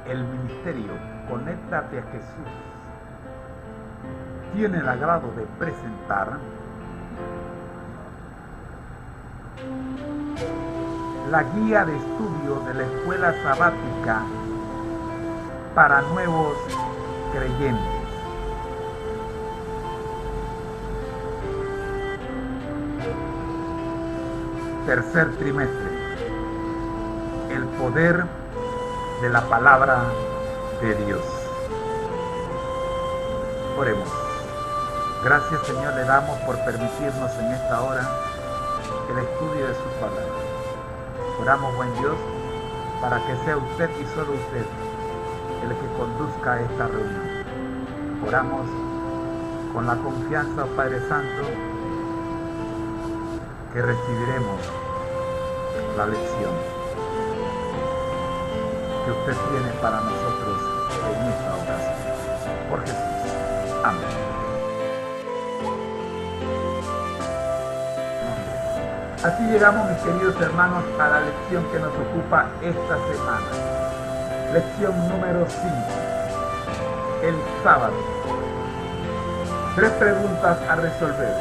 El ministerio Conéctate a Jesús tiene el agrado de presentar la guía de estudio de la escuela sabática para nuevos creyentes. Tercer trimestre. El poder de la palabra de Dios. Oremos. Gracias, Señor, le damos por permitirnos en esta hora el estudio de su palabra. Oramos, buen Dios, para que sea usted y solo usted el que conduzca esta reunión. Oramos con la confianza, Padre Santo, que recibiremos la lección que usted tiene para nosotros en esta ocasión. Por Jesús. Amén. Así llegamos, mis queridos hermanos, a la lección que nos ocupa esta semana. Lección número 5. El sábado. 3 preguntas a resolver.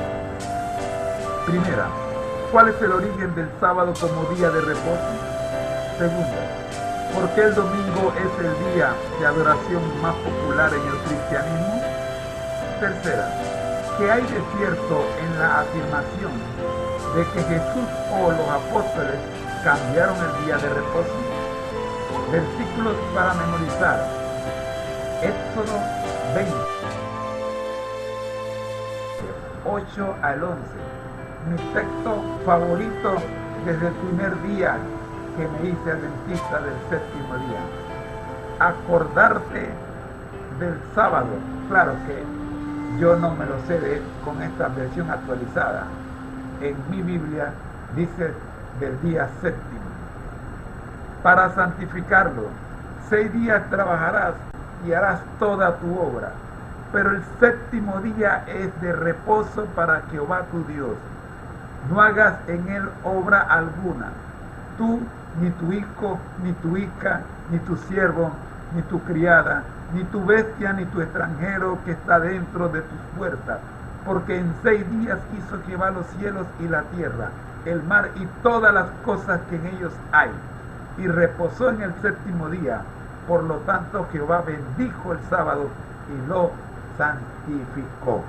Primera, ¿cuál es el origen del sábado como día de reposo? Segunda, ¿por qué el domingo es el día de adoración más popular en el cristianismo? Tercera, ¿qué hay de cierto en la afirmación de que Jesús o los apóstoles cambiaron el día de reposo? Versículos para memorizar. Éxodo 20, 8 al 11. Mi texto favorito desde el primer día que me hice adventista del séptimo día. Acordarte del sábado. Claro que yo no me lo sé con esta versión actualizada. En mi Biblia dice del día séptimo. Para santificarlo, 6 días trabajarás y harás toda tu obra, pero el séptimo día es de reposo para Jehová tu Dios. No hagas en él obra alguna, tú, ni tu hijo, ni tu hija, ni tu siervo, ni tu criada, ni tu bestia, ni tu extranjero que está dentro de tus puertas, porque en 6 días hizo Jehová los cielos y la tierra, el mar y todas las cosas que en ellos hay, y reposó en el séptimo día. Por lo tanto, Jehová bendijo el sábado y lo santificó.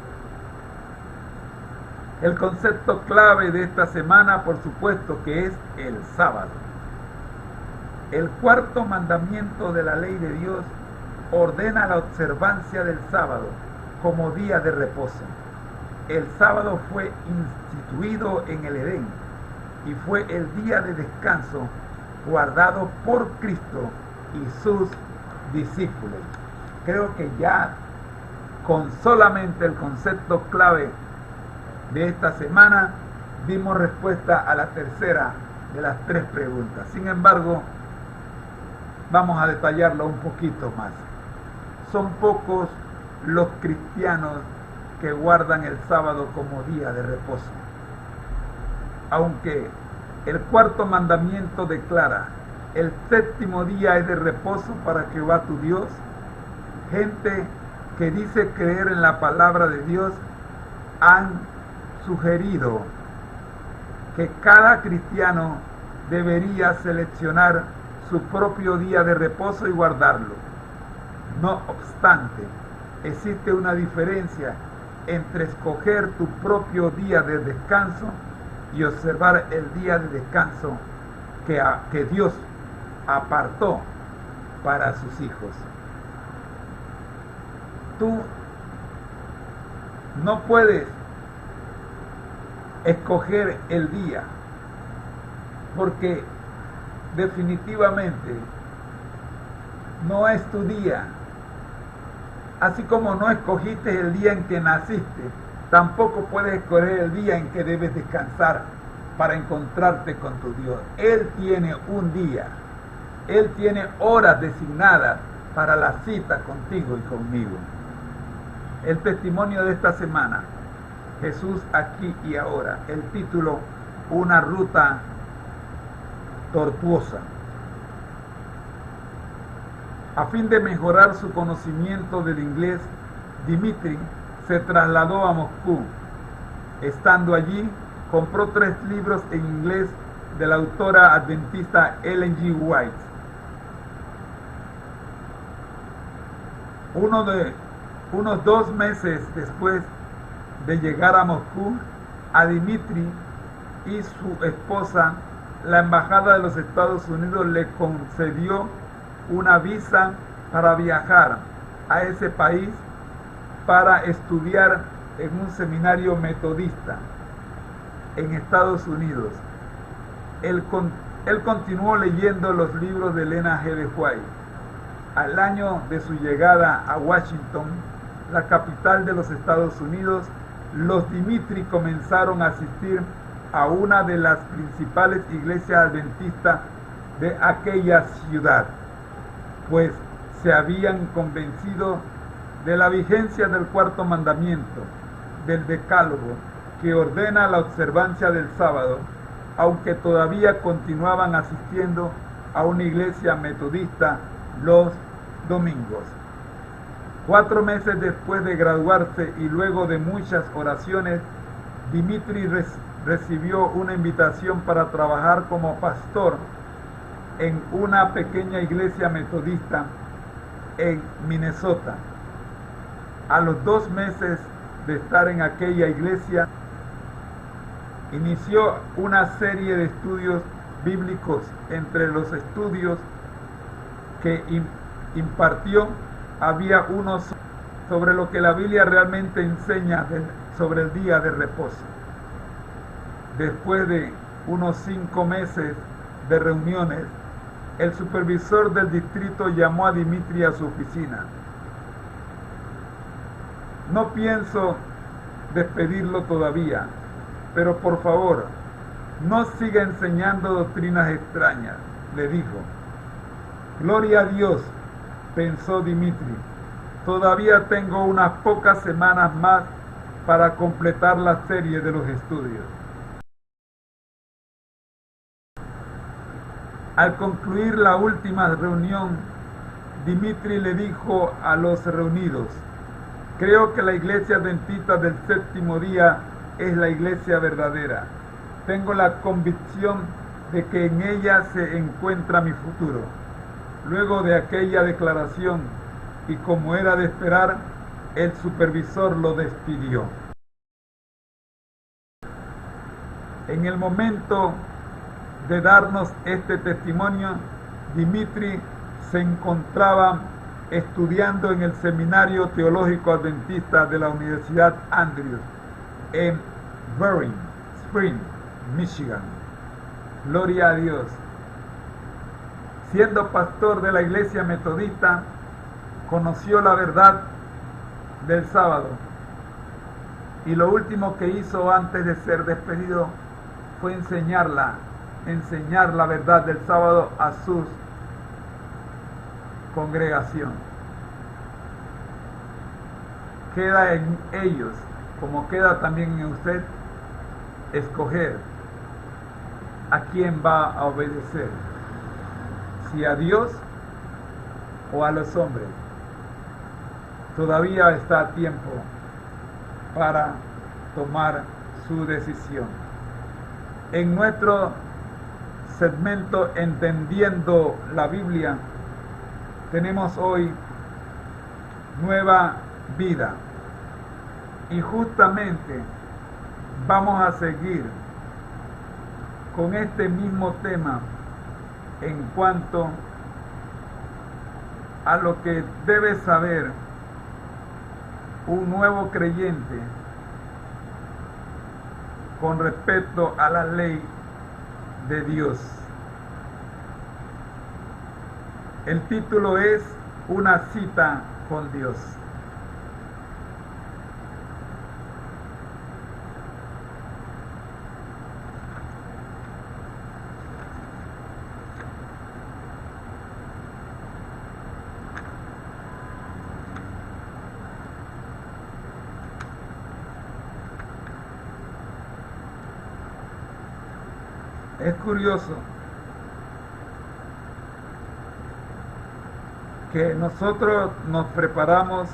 El concepto clave de esta semana, por supuesto, que es el sábado. El cuarto mandamiento de la ley de Dios ordena la observancia del sábado como día de reposo. El sábado fue instituido en el Edén y fue el día de descanso guardado por Cristo y sus discípulos. Creo que ya con solamente el concepto clave de esta semana dimos respuesta a la tercera de las 3 preguntas. Sin embargo, vamos a detallarlo un poquito más. Son pocos los cristianos que guardan el sábado como día de reposo. Aunque el cuarto mandamiento declara: el séptimo día es de reposo para Jehová tu Dios, gente que dice creer en la palabra de Dios han sugerido que cada cristiano debería seleccionar su propio día de reposo y guardarlo. No obstante, existe una diferencia entre escoger tu propio día de descanso y observar el día de descanso que Dios apartó para sus hijos. Tú no puedes escoger el día, porque definitivamente no es tu día. Así como no escogiste el día en que naciste, tampoco puedes escoger el día en que debes descansar para encontrarte con tu Dios. Él tiene un día, Él tiene horas designadas para la cita contigo y conmigo. El testimonio de esta semana: Jesús aquí y ahora. El título: una ruta tortuosa. A fin de mejorar su conocimiento del inglés, Dmitri se trasladó a Moscú. Estando allí, compró 3 libros en inglés de la autora adventista Ellen G. White. Unos 2 meses después de llegar a Moscú, a Dmitri y su esposa, la embajada de los Estados Unidos le concedió una visa para viajar a ese país para estudiar en un seminario metodista en Estados Unidos. Él continuó leyendo los libros de Elena G. de White. Al año de su llegada a Washington, la capital de los Estados Unidos, los Dmitri comenzaron a asistir a una de las principales iglesias adventistas de aquella ciudad, pues se habían convencido de la vigencia del 4º mandamiento del Decálogo, que ordena la observancia del sábado, aunque todavía continuaban asistiendo a una iglesia metodista los domingos. 4 meses después de graduarse y luego de muchas oraciones, Dmitri recibió una invitación para trabajar como pastor en una pequeña iglesia metodista en Minnesota. A los 2 meses de estar en aquella iglesia, inició una serie de estudios bíblicos. Entre los estudios que impartió había uno sobre lo que la Biblia realmente enseña sobre el día de reposo. Después de unos 5 meses de reuniones, el supervisor del distrito llamó a Dmitri a su oficina. No pienso despedirlo todavía, pero por favor, no siga enseñando doctrinas extrañas, le dijo. Gloria a Dios, pensó Dmitri. Todavía tengo unas pocas semanas más para completar la serie de los estudios. Al concluir la última reunión, Dmitri le dijo a los reunidos: creo que la iglesia adventista del 7º día es la iglesia verdadera. Tengo la convicción de que en ella se encuentra mi futuro. Luego de aquella declaración, y como era de esperar, el supervisor lo despidió. En el momento de darnos este testimonio, Dmitri se encontraba estudiando en el Seminario Teológico Adventista de la Universidad Andrews en Berrien Springs, Michigan. Gloria a Dios. Siendo pastor de la iglesia metodista, conoció la verdad del sábado, y lo último que hizo antes de ser despedido fue enseñar la verdad del sábado a su congregación. Queda en ellos, como queda también en usted, escoger a quién va a obedecer, si a Dios o a los hombres. Todavía está a tiempo para tomar su decisión. En nuestro segmento Entendiendo la Biblia, tenemos hoy nueva vida, y justamente vamos a seguir con este mismo tema en cuanto a lo que debe saber un nuevo creyente con respecto a la ley de Dios. El título es Una cita con Dios. Es curioso que nosotros nos preparamos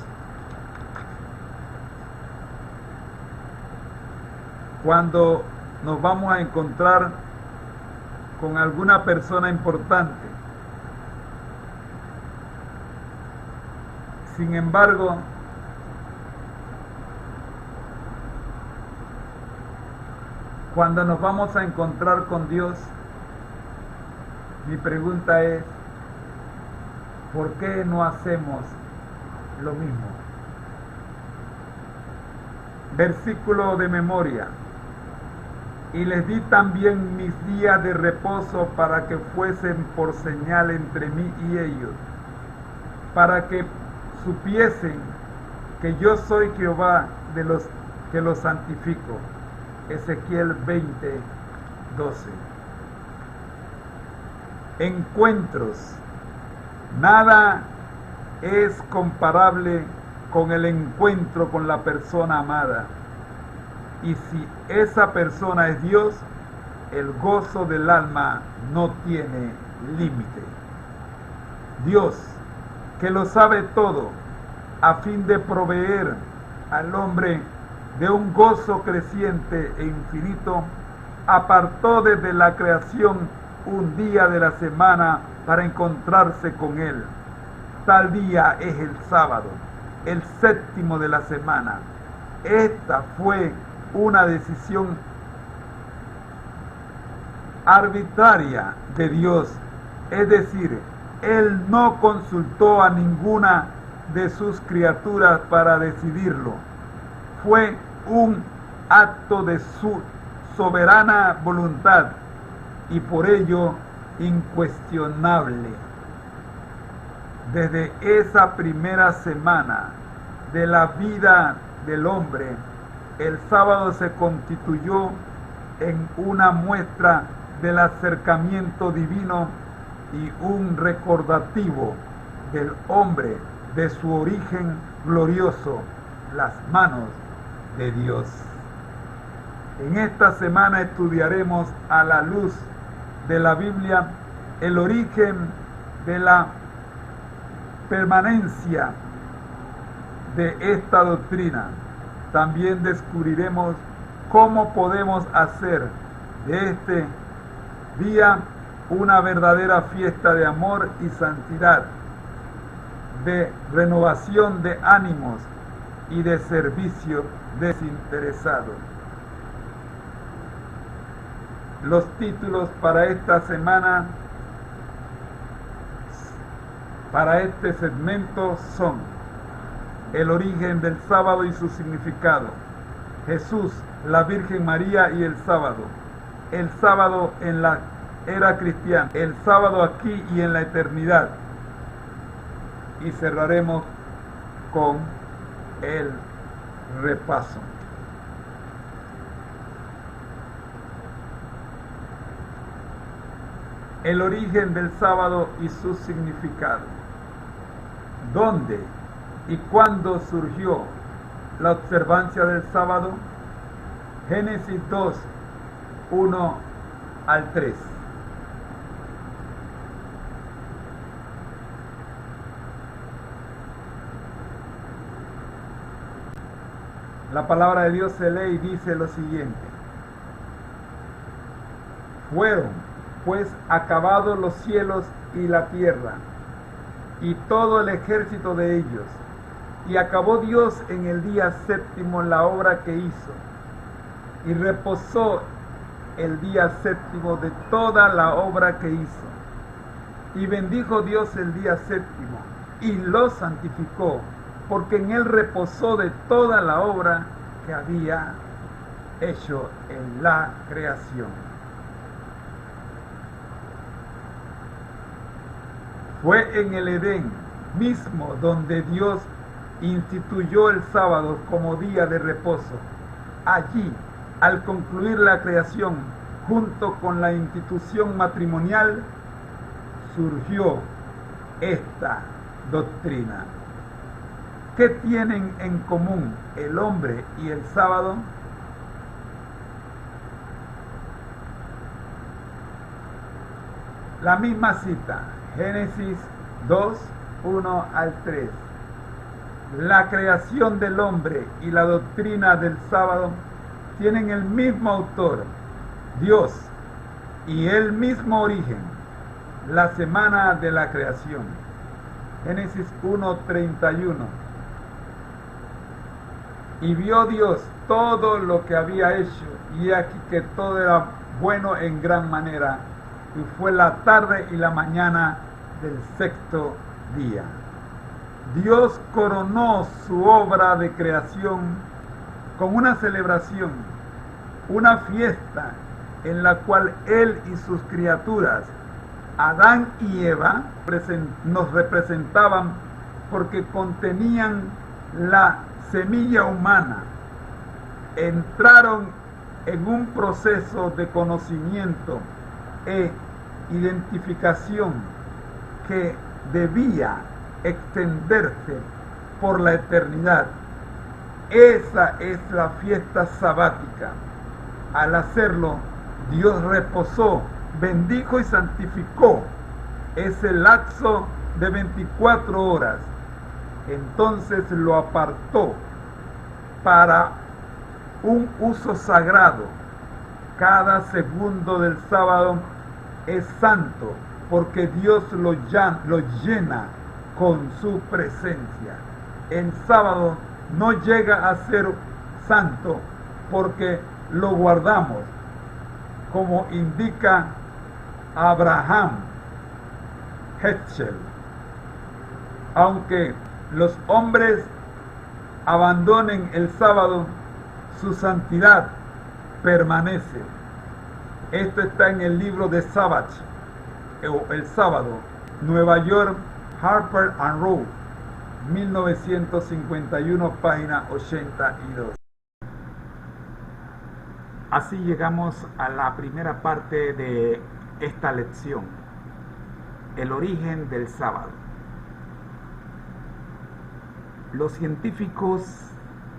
cuando nos vamos a encontrar con alguna persona importante. Sin embargo, cuando nos vamos a encontrar con Dios, mi pregunta es, ¿por qué no hacemos lo mismo? Versículo de memoria. Y les di también mis días de reposo para que fuesen por señal entre mí y ellos, para que supiesen que yo soy Jehová de los que los santifico. Ezequiel 20:12. Encuentros. Nada es comparable con el encuentro con la persona amada. Y si esa persona es Dios, el gozo del alma no tiene límite. Dios, que lo sabe todo, a fin de proveer al hombre de un gozo creciente e infinito, apartó desde la creación un día de la semana para encontrarse con él. Tal día es el sábado, el séptimo de la semana. Esta fue una decisión arbitraria de Dios, es decir, Él no consultó a ninguna de sus criaturas para decidirlo. Fue un acto de su soberana voluntad y por ello incuestionable. Desde esa primera semana de la vida del hombre, el sábado se constituyó en una muestra del acercamiento divino y un recordativo del hombre de su origen glorioso, las manos de Dios. En esta semana estudiaremos a la luz de la Biblia el origen de la permanencia de esta doctrina. También descubriremos cómo podemos hacer de este día una verdadera fiesta de amor y santidad, de renovación de ánimos y de servicio desinteresado. Los títulos para esta semana, para este segmento son: el origen del sábado y su significado, Jesús, la Virgen María y el sábado en la era cristiana, el sábado aquí y en la eternidad. Y cerraremos con el repaso. El origen del sábado y su significado. ¿Dónde y cuándo surgió la observancia del sábado? Génesis 2, 1 al 3. La palabra de Dios se lee y dice lo siguiente: fueron pues acabados los cielos y la tierra y todo el ejército de ellos, y acabó Dios en el día séptimo la obra que hizo, y reposó el día séptimo de toda la obra que hizo. Y bendijo Dios el día séptimo y lo santificó, porque en él reposó de toda la obra que había hecho en la creación. Fue en el Edén mismo donde Dios instituyó el sábado como día de reposo. Allí, al concluir la creación, junto con la institución matrimonial, surgió esta doctrina. ¿Qué tienen en común el hombre y el sábado? La misma cita, Génesis 2, 1 al 3. La creación del hombre y la doctrina del sábado tienen el mismo autor, Dios, y el mismo origen, la semana de la creación. Génesis 1:31. Y vio Dios todo lo que había hecho, y aquí que todo era bueno en gran manera, y fue la tarde y la mañana del sexto día. Dios coronó su obra de creación con una celebración, una fiesta en la cual Él y sus criaturas, Adán y Eva, nos representaban porque contenían la semilla humana. Entraron en un proceso de conocimiento e identificación que debía extenderse por la eternidad. Esa es la fiesta sabática. Al hacerlo, Dios reposó, bendijo y santificó ese lapso de 24 horas. Entonces lo apartó para un uso sagrado. Cada segundo del sábado es santo porque Dios lo llena con su presencia. El sábado no llega a ser santo porque lo guardamos, como indica Abraham Heschel. Aunque los hombres abandonen el sábado, su santidad permanece. Esto está en el libro de Sabbath, El Sábado, Nueva York, Harper and Row, 1951, página 82. Así llegamos a la primera parte de esta lección, el origen del sábado. Los científicos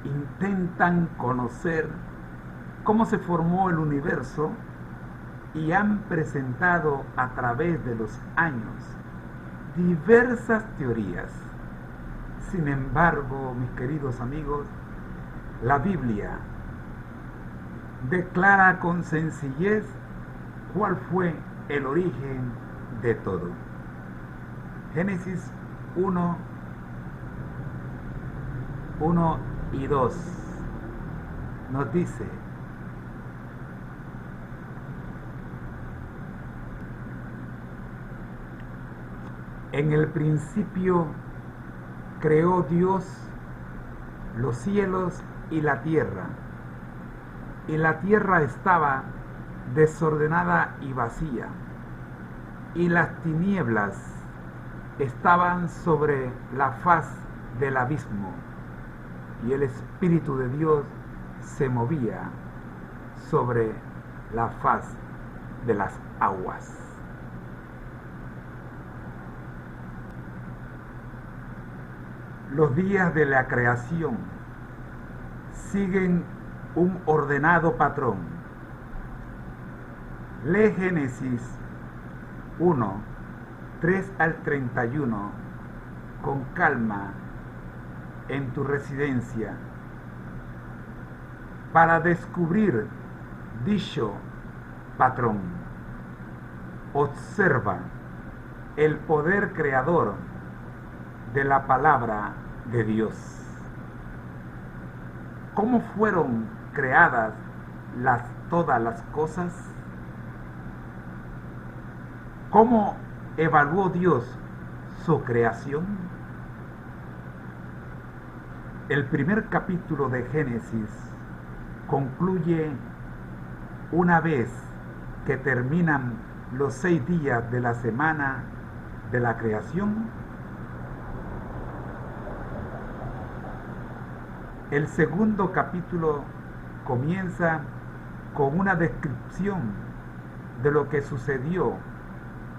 intentan conocer cómo se formó el universo y han presentado a través de los años diversas teorías. Sin embargo, mis queridos amigos, la Biblia declara con sencillez cuál fue el origen de todo. Génesis 1 y 2 nos dice: en el principio creó Dios los cielos y la tierra estaba desordenada y vacía, y las tinieblas estaban sobre la faz del abismo, y el Espíritu de Dios se movía sobre la faz de las aguas. Los días de la creación siguen un ordenado patrón. Lee Génesis 1, 3 al 31 con calma en tu residencia para descubrir dicho patrón. Observa el poder creador de la palabra de Dios. ¿Cómo fueron creadas todas las cosas? ¿Cómo evaluó Dios su creación? El primer capítulo de Génesis concluye una vez que terminan los 6 días de la semana de la creación. El segundo capítulo comienza con una descripción de lo que sucedió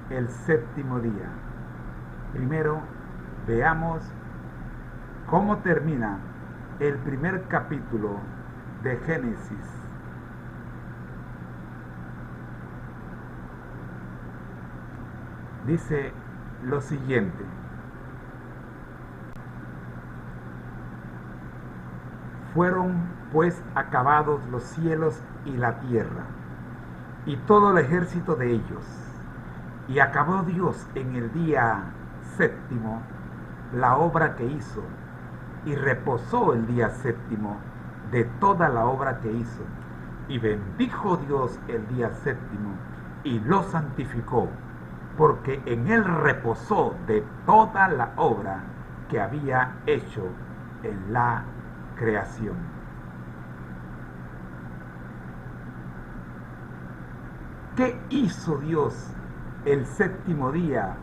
el séptimo día. Primero, veamos cómo termina el primer capítulo de Génesis. Dice lo siguiente: Fueron pues acabados los cielos y la tierra, y todo el ejército de ellos. Y acabó Dios en el día séptimo la obra que hizo, y reposó el día séptimo de toda la obra que hizo. Y bendijo Dios el día séptimo, y lo santificó, porque en él reposó de toda la obra que había hecho en la creación. ¿Qué hizo Dios el séptimo día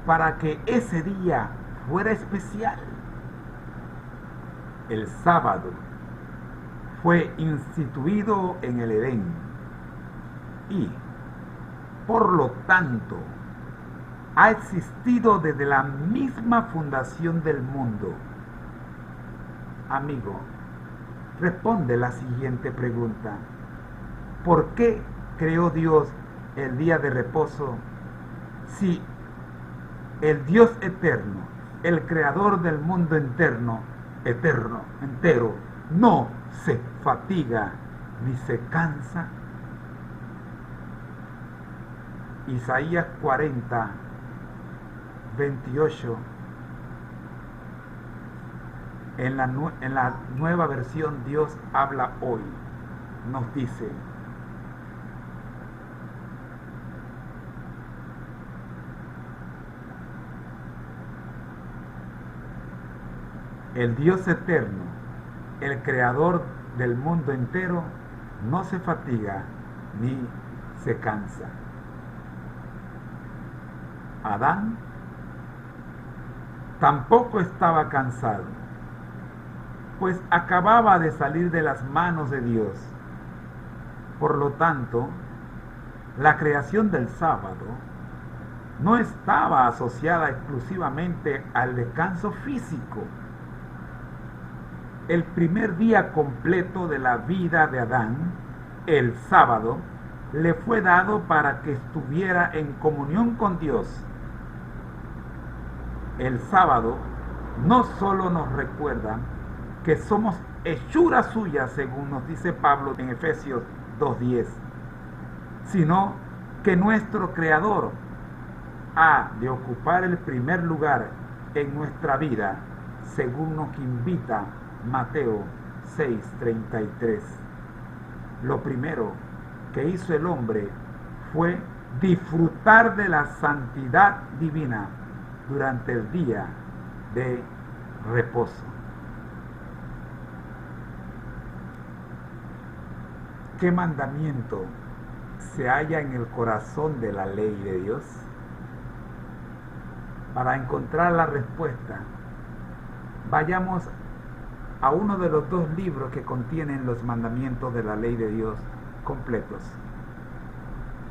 para que ese día fuera especial? El sábado fue instituido en el Edén y, por lo tanto, ha existido desde la misma fundación del mundo. Amigo, responde la siguiente pregunta. ¿Por qué creó Dios el día de reposo si el Dios eterno, el creador del mundo entero, no se fatiga ni se cansa? Isaías 40, 28. En la nueva versión Dios habla hoy, nos dice: el Dios eterno, el creador del mundo entero, no se fatiga ni se cansa. Adán tampoco estaba cansado, pues acababa de salir de las manos de Dios. Por lo tanto, la creación del sábado no estaba asociada exclusivamente al descanso físico. El primer día completo de la vida de Adán, el sábado, le fue dado para que estuviera en comunión con Dios. El sábado no solo nos recuerda que somos hechura suya, según nos dice Pablo en Efesios 2:10, sino que nuestro Creador ha de ocupar el primer lugar en nuestra vida, según nos invita Mateo 6:33. Lo primero que hizo el hombre fue disfrutar de la santidad divina durante el día de reposo. ¿Qué mandamiento se halla en el corazón de la ley de Dios? Para encontrar la respuesta, vayamos a uno de los dos libros que contienen los mandamientos de la ley de Dios completos.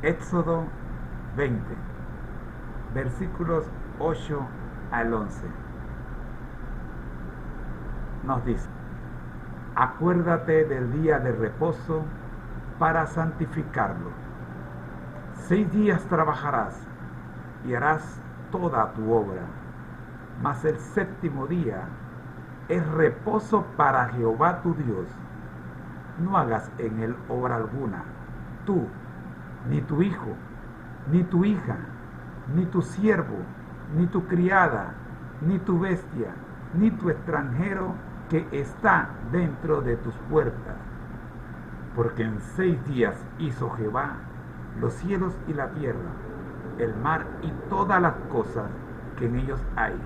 Éxodo 20, versículos 8 al 11. Nos dice: acuérdate del día de reposo para santificarlo. 6 días trabajarás y harás toda tu obra, mas el séptimo día es reposo para Jehová tu Dios. No hagas en él obra alguna, tú, ni tu hijo, ni tu hija, ni tu siervo, ni tu criada, ni tu bestia, ni tu extranjero que está dentro de tus puertas. Porque en 6 días hizo Jehová los cielos y la tierra, el mar y todas las cosas que en ellos hay,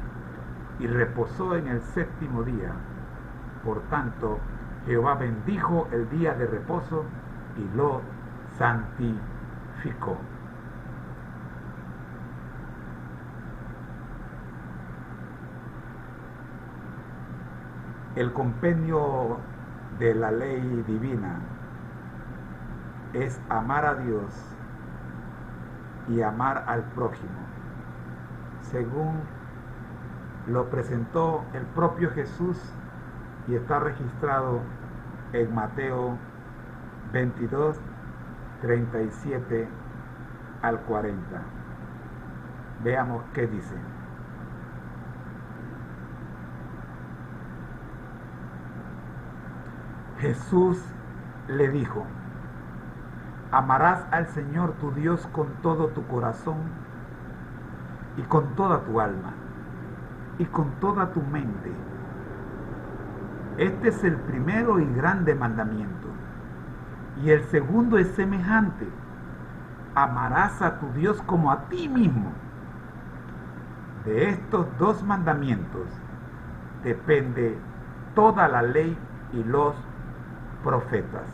y reposó en el séptimo día. Por tanto, Jehová bendijo el día de reposo y lo santificó. El compendio de la ley divina es amar a Dios y amar al prójimo, según lo presentó el propio Jesús y está registrado en Mateo 22, 37 al 40. Veamos qué dice. Jesús le dijo: amarás al Señor tu Dios con todo tu corazón y con toda tu alma y con toda tu mente. Este es el primero y grande mandamiento. Y el segundo es semejante: amarás a tu Dios como a ti mismo. De estos dos mandamientos depende toda la ley y los profetas.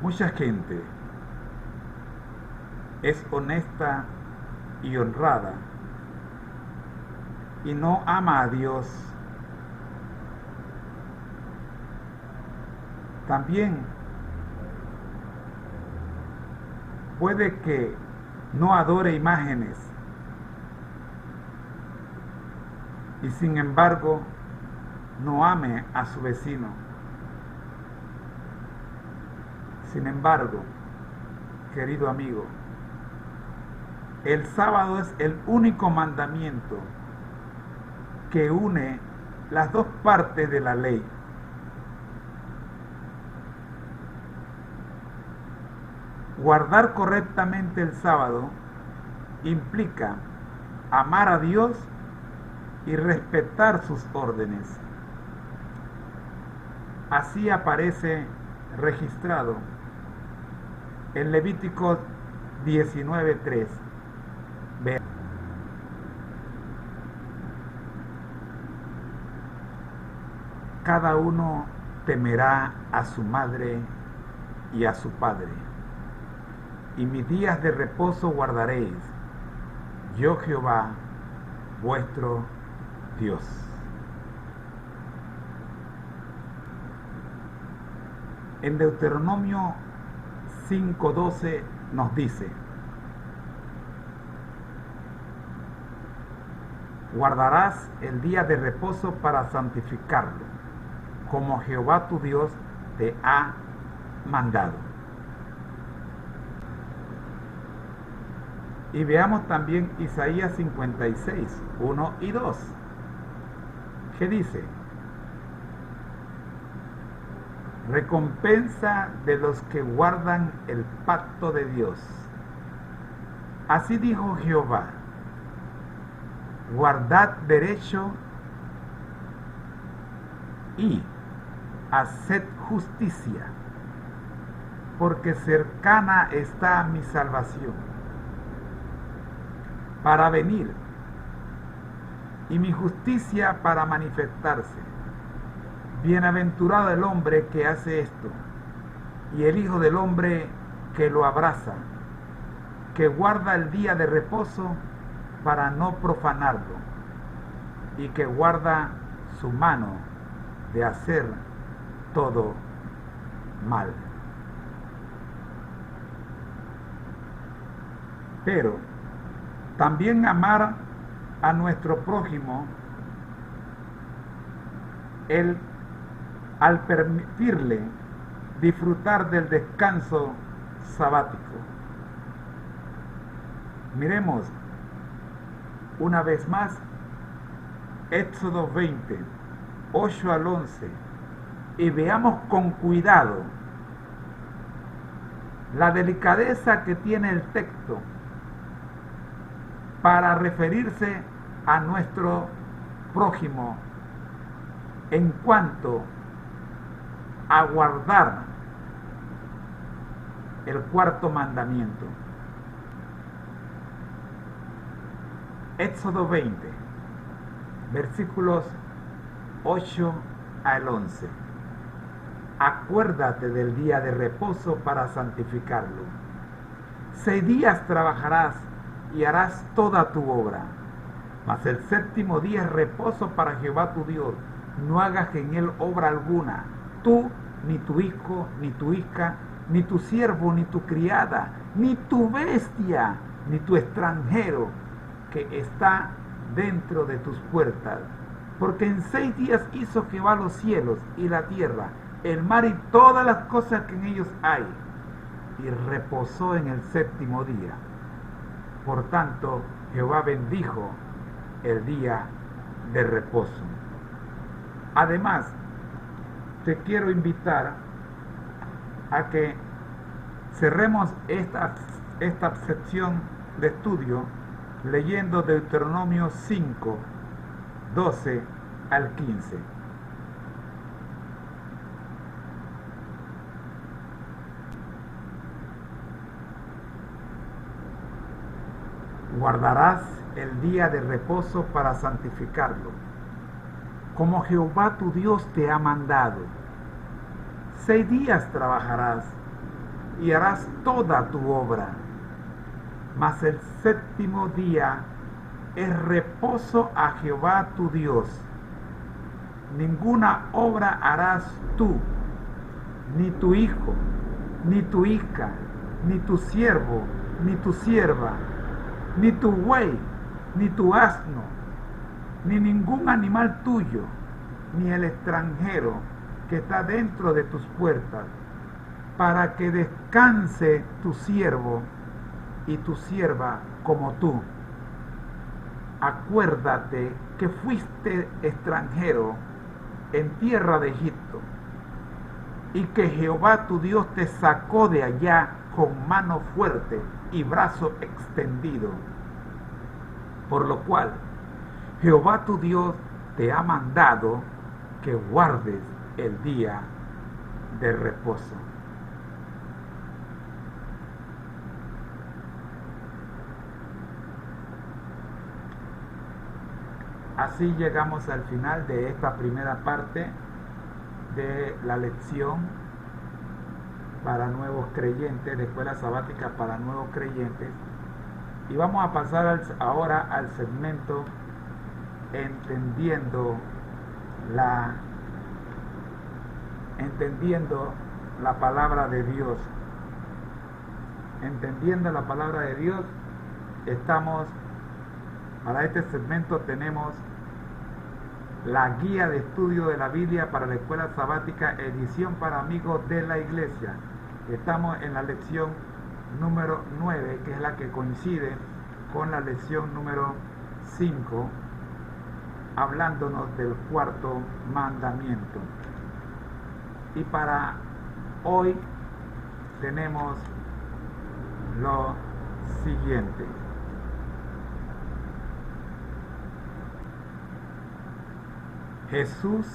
Mucha gente es honesta y honrada y no ama a Dios. También puede que no adore imágenes y sin embargo no ame a su vecino. Sin embargo, querido amigo, el sábado es el único mandamiento que une las dos partes de la ley. Guardar correctamente el sábado implica amar a Dios y respetar sus órdenes. Así aparece registrado en Levítico 19:3. Vean. Cada uno temerá a su madre y a su padre, y mis días de reposo guardaréis, yo Jehová, vuestro Dios. En Deuteronomio 5:12 nos dice: guardarás el día de reposo para santificarlo, como Jehová tu Dios te ha mandado. Y veamos también Isaías 56, 1 y 2, que dice: recompensa de los que guardan el pacto de Dios. Así dijo Jehová: guardad derecho y haced justicia, porque cercana está mi salvación para venir, y mi justicia para manifestarse. Bienaventurado el hombre que hace esto, y el Hijo del hombre que lo abraza, que guarda el día de reposo para no profanarlo, y que guarda su mano de hacer todo mal. Pero también amar a nuestro prójimo, al permitirle disfrutar del descanso sabático. Miremos una vez más Éxodo 20, 8 al 11, y veamos con cuidado la delicadeza que tiene el texto para referirse a nuestro prójimo en cuanto a guardar el cuarto mandamiento. Éxodo 20, versículos 8 al 11. Acuérdate del día de reposo para santificarlo. 6 días trabajarás y harás toda tu obra, mas el séptimo día es reposo para Jehová tu Dios. No hagas en él obra alguna, tú, ni tu hijo, ni tu hija, ni tu siervo, ni tu criada, ni tu bestia, ni tu extranjero que está dentro de tus puertas. Porque en 6 días hizo Jehová los cielos y la tierra, el mar y todas las cosas que en ellos hay, y reposó en el séptimo día. Por tanto, Jehová bendijo el día de reposo. Además, te quiero invitar a que cerremos esta sección de estudio leyendo Deuteronomio 5, 12 al 15. Guardarás el día de reposo para santificarlo, como Jehová tu Dios te ha mandado. 6 días trabajarás y harás toda tu obra, mas el 7º día es reposo a Jehová tu Dios. Ninguna obra harás tú, ni tu hijo, ni tu hija, ni tu siervo, ni tu sierva, ni tu buey, ni tu asno, ni ningún animal tuyo, ni el extranjero que está dentro de tus puertas, para que descanse tu siervo y tu sierva como tú. Acuérdate que fuiste extranjero en tierra de Egipto, y que Jehová tu Dios te sacó de allá con mano fuerte y brazo extendido, por lo cual Jehová tu Dios te ha mandado que guardes el día de reposo. Así llegamos al final de esta primera parte de la lección para nuevos creyentes, de escuela sabática para nuevos creyentes. Y vamos a pasar ahora al segmento entendiendo la palabra de Dios. Entendiendo la palabra de Dios, para este segmento tenemos la guía de estudio de la Biblia para la escuela sabática, edición para amigos de la iglesia. Estamos en la lección número 9, que es la que coincide con la lección número 5, hablándonos del 4º mandamiento. Y para hoy tenemos lo siguiente. Jesús,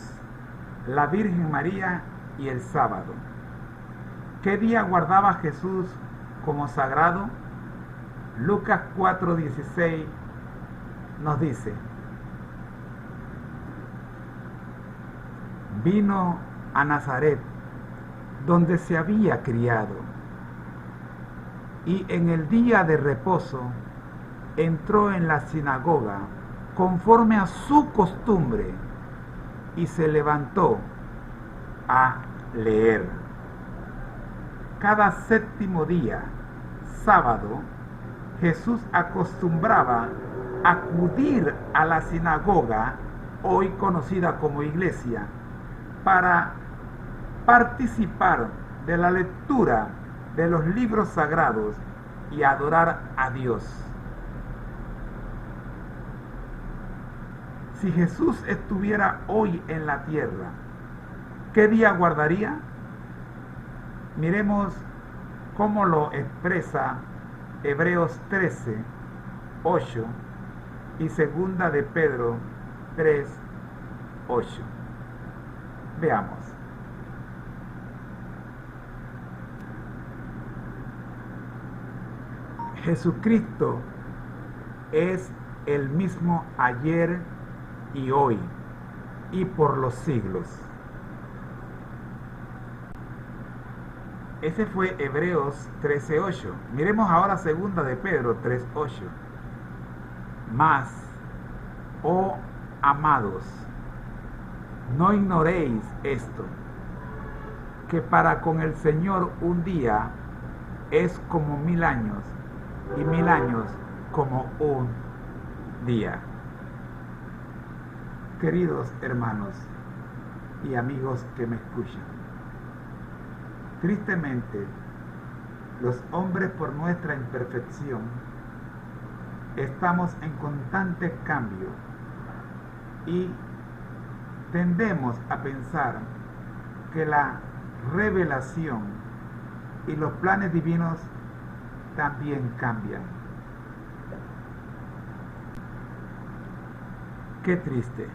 la Virgen María y el sábado. ¿Qué día guardaba Jesús como sagrado? Lucas 4:16 nos dice: vino a Nazaret, donde se había criado, y en el día de reposo entró en la sinagoga conforme a su costumbre, y se levantó a leer. Cada 7º día, sábado, Jesús acostumbraba acudir a la sinagoga, hoy conocida como iglesia, para participar de la lectura de los libros sagrados y adorar a Dios. Si Jesús estuviera hoy en la tierra, ¿qué día guardaría? Miremos cómo lo expresa Hebreos 13, 8 y 2 de Pedro 3, 8. Veamos. Jesucristo es el mismo ayer y hoy y por los siglos. Ese fue Hebreos 13:8. Miremos ahora 2 de Pedro 3:8. Mas, oh amados, no ignoréis esto, que para con el Señor un día es como 1000 años, y 1000 años como un día. Queridos hermanos y amigos que me escuchan, tristemente, los hombres por nuestra imperfección estamos en constante cambio y tendemos a pensar que la revelación y los planes divinos también cambian. Qué triste.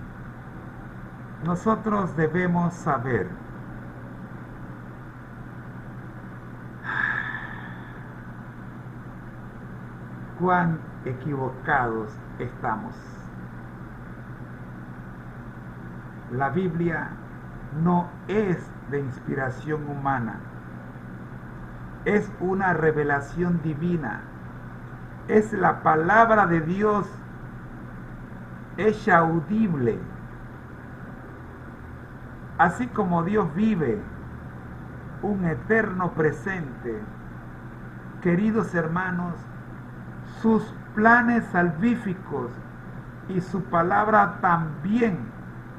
Nosotros debemos saber cuán equivocados estamos. La Biblia no es de inspiración humana, es una revelación divina, es la palabra de Dios hecha audible. Así como Dios vive, un eterno presente, queridos hermanos, sus planes salvíficos y su palabra también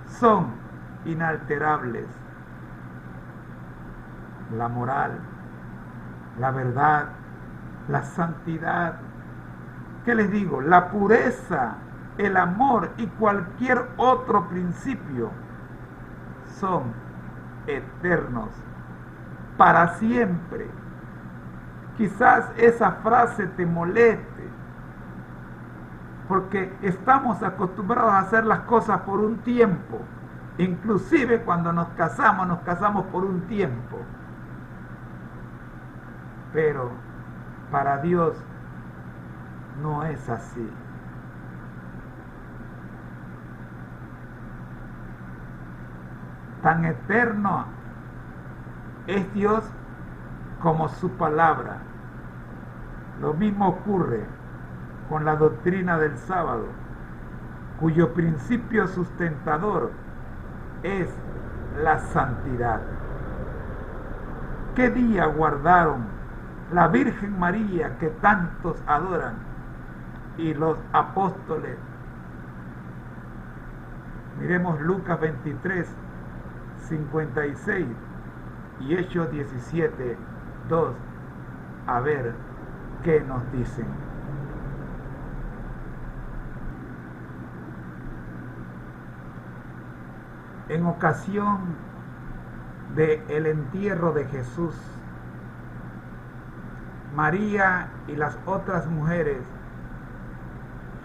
son inalterables. La moral, la verdad, la santidad, ¿qué les digo? La pureza, el amor y cualquier otro principio son eternos, para siempre. Quizás esa frase te moleste, porque estamos acostumbrados a hacer las cosas por un tiempo. Inclusive cuando nos casamos por un tiempo. Pero para Dios no es así. Tan eterno es Dios como su palabra. Lo mismo ocurre con la doctrina del sábado, cuyo principio sustentador es la santidad. ¿Qué día guardaron la Virgen María que tantos adoran y los apóstoles? Miremos Lucas 23, 56 y Hechos 17, 2, a ver qué nos dicen. En ocasión del entierro de Jesús, María y las otras mujeres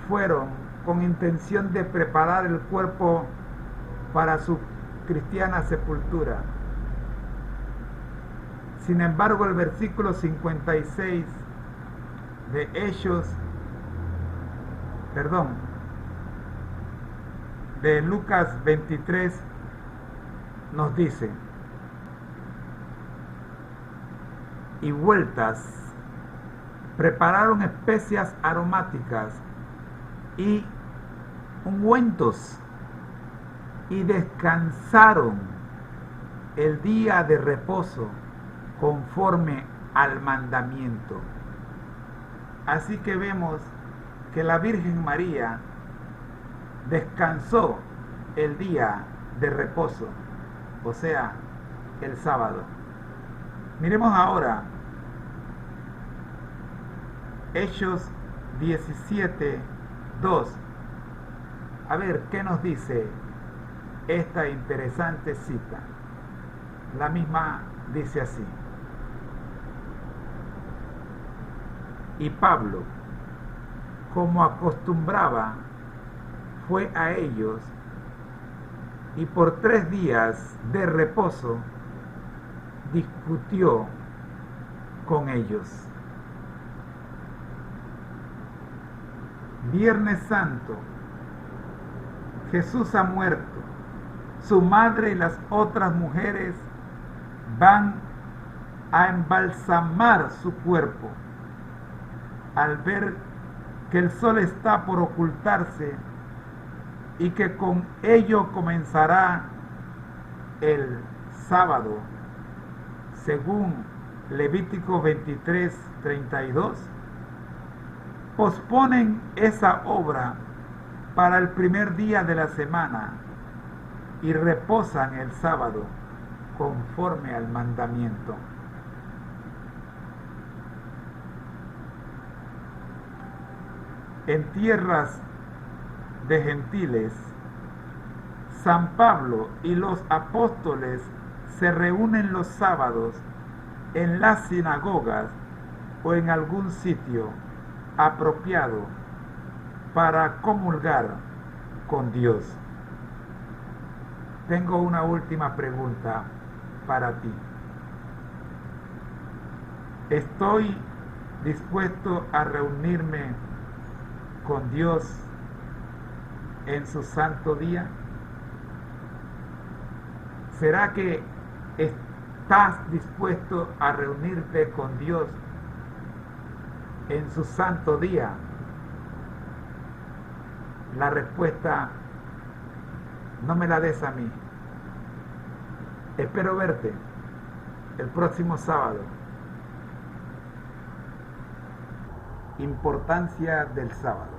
fueron con intención de preparar el cuerpo para su cristiana sepultura. Sin embargo, el versículo 56 de de Lucas 23 nos dice: y vueltas, prepararon especias aromáticas y ungüentos y descansaron el día de reposo conforme al mandamiento. Así que vemos que la Virgen María descansó el día de reposo, o sea, el sábado. Miremos ahora Hechos 17, 2. A ver qué nos dice esta interesante cita. La misma dice así: y Pablo, como acostumbraba, fue a ellos y por 3 días de reposo discutió con ellos. Viernes Santo, Jesús ha muerto. Su madre y las otras mujeres van a embalsamar su cuerpo. Al ver que el sol está por ocultarse y que con ello comenzará el sábado, según Levítico 23, 32, posponen esa obra para el primer día de la semana y reposan el sábado conforme al mandamiento. En tierras de gentiles, San Pablo y los apóstoles se reúnen los sábados en las sinagogas o en algún sitio apropiado para comulgar con Dios. Tengo una última pregunta para ti. ¿Estoy dispuesto a reunirme con Dios en su santo día? ¿Será que estás dispuesto a reunirte con Dios en su santo día? La respuesta no me la des a mí. Espero verte el próximo sábado. Importancia del sábado.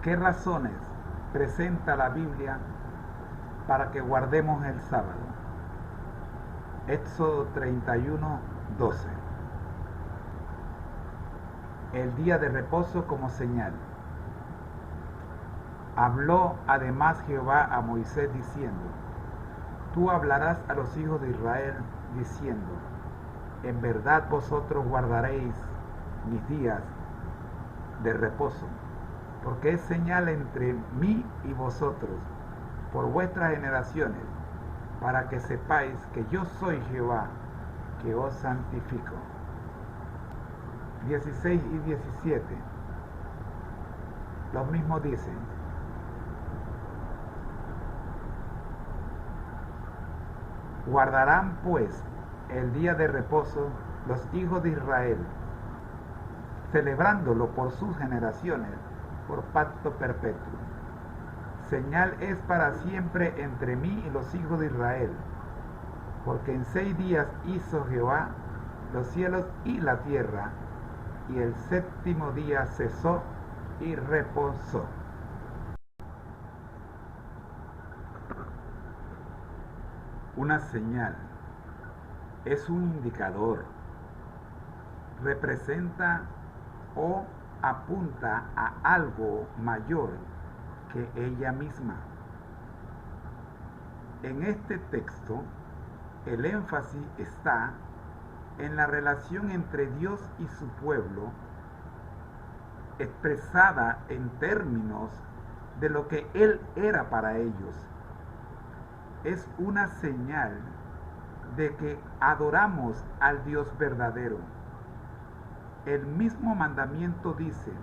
¿Qué razones presenta la Biblia para que guardemos el sábado? Éxodo 31, 12. El día de reposo como señal. Habló además Jehová a Moisés diciendo: Tú hablarás a los hijos de Israel diciendo: En verdad vosotros guardaréis mis días de reposo, porque es señal entre mí y vosotros por vuestras generaciones, para que sepáis que yo soy Jehová, que os santifico. 16 y 17. Los mismos dicen: Guardarán pues el día de reposo los hijos de Israel, celebrándolo por sus generaciones, por pacto perpetuo. Señal es para siempre entre mí y los hijos de Israel, porque en 6 días hizo Jehová los cielos y la tierra, y el 7º día cesó y reposó. Una señal es un indicador, representa o apunta a algo mayor que ella misma. En este texto, el énfasis está en la relación entre Dios y su pueblo, expresada en términos de lo que Él era para ellos. Es una señal de que adoramos al Dios verdadero. El mismo mandamiento dice: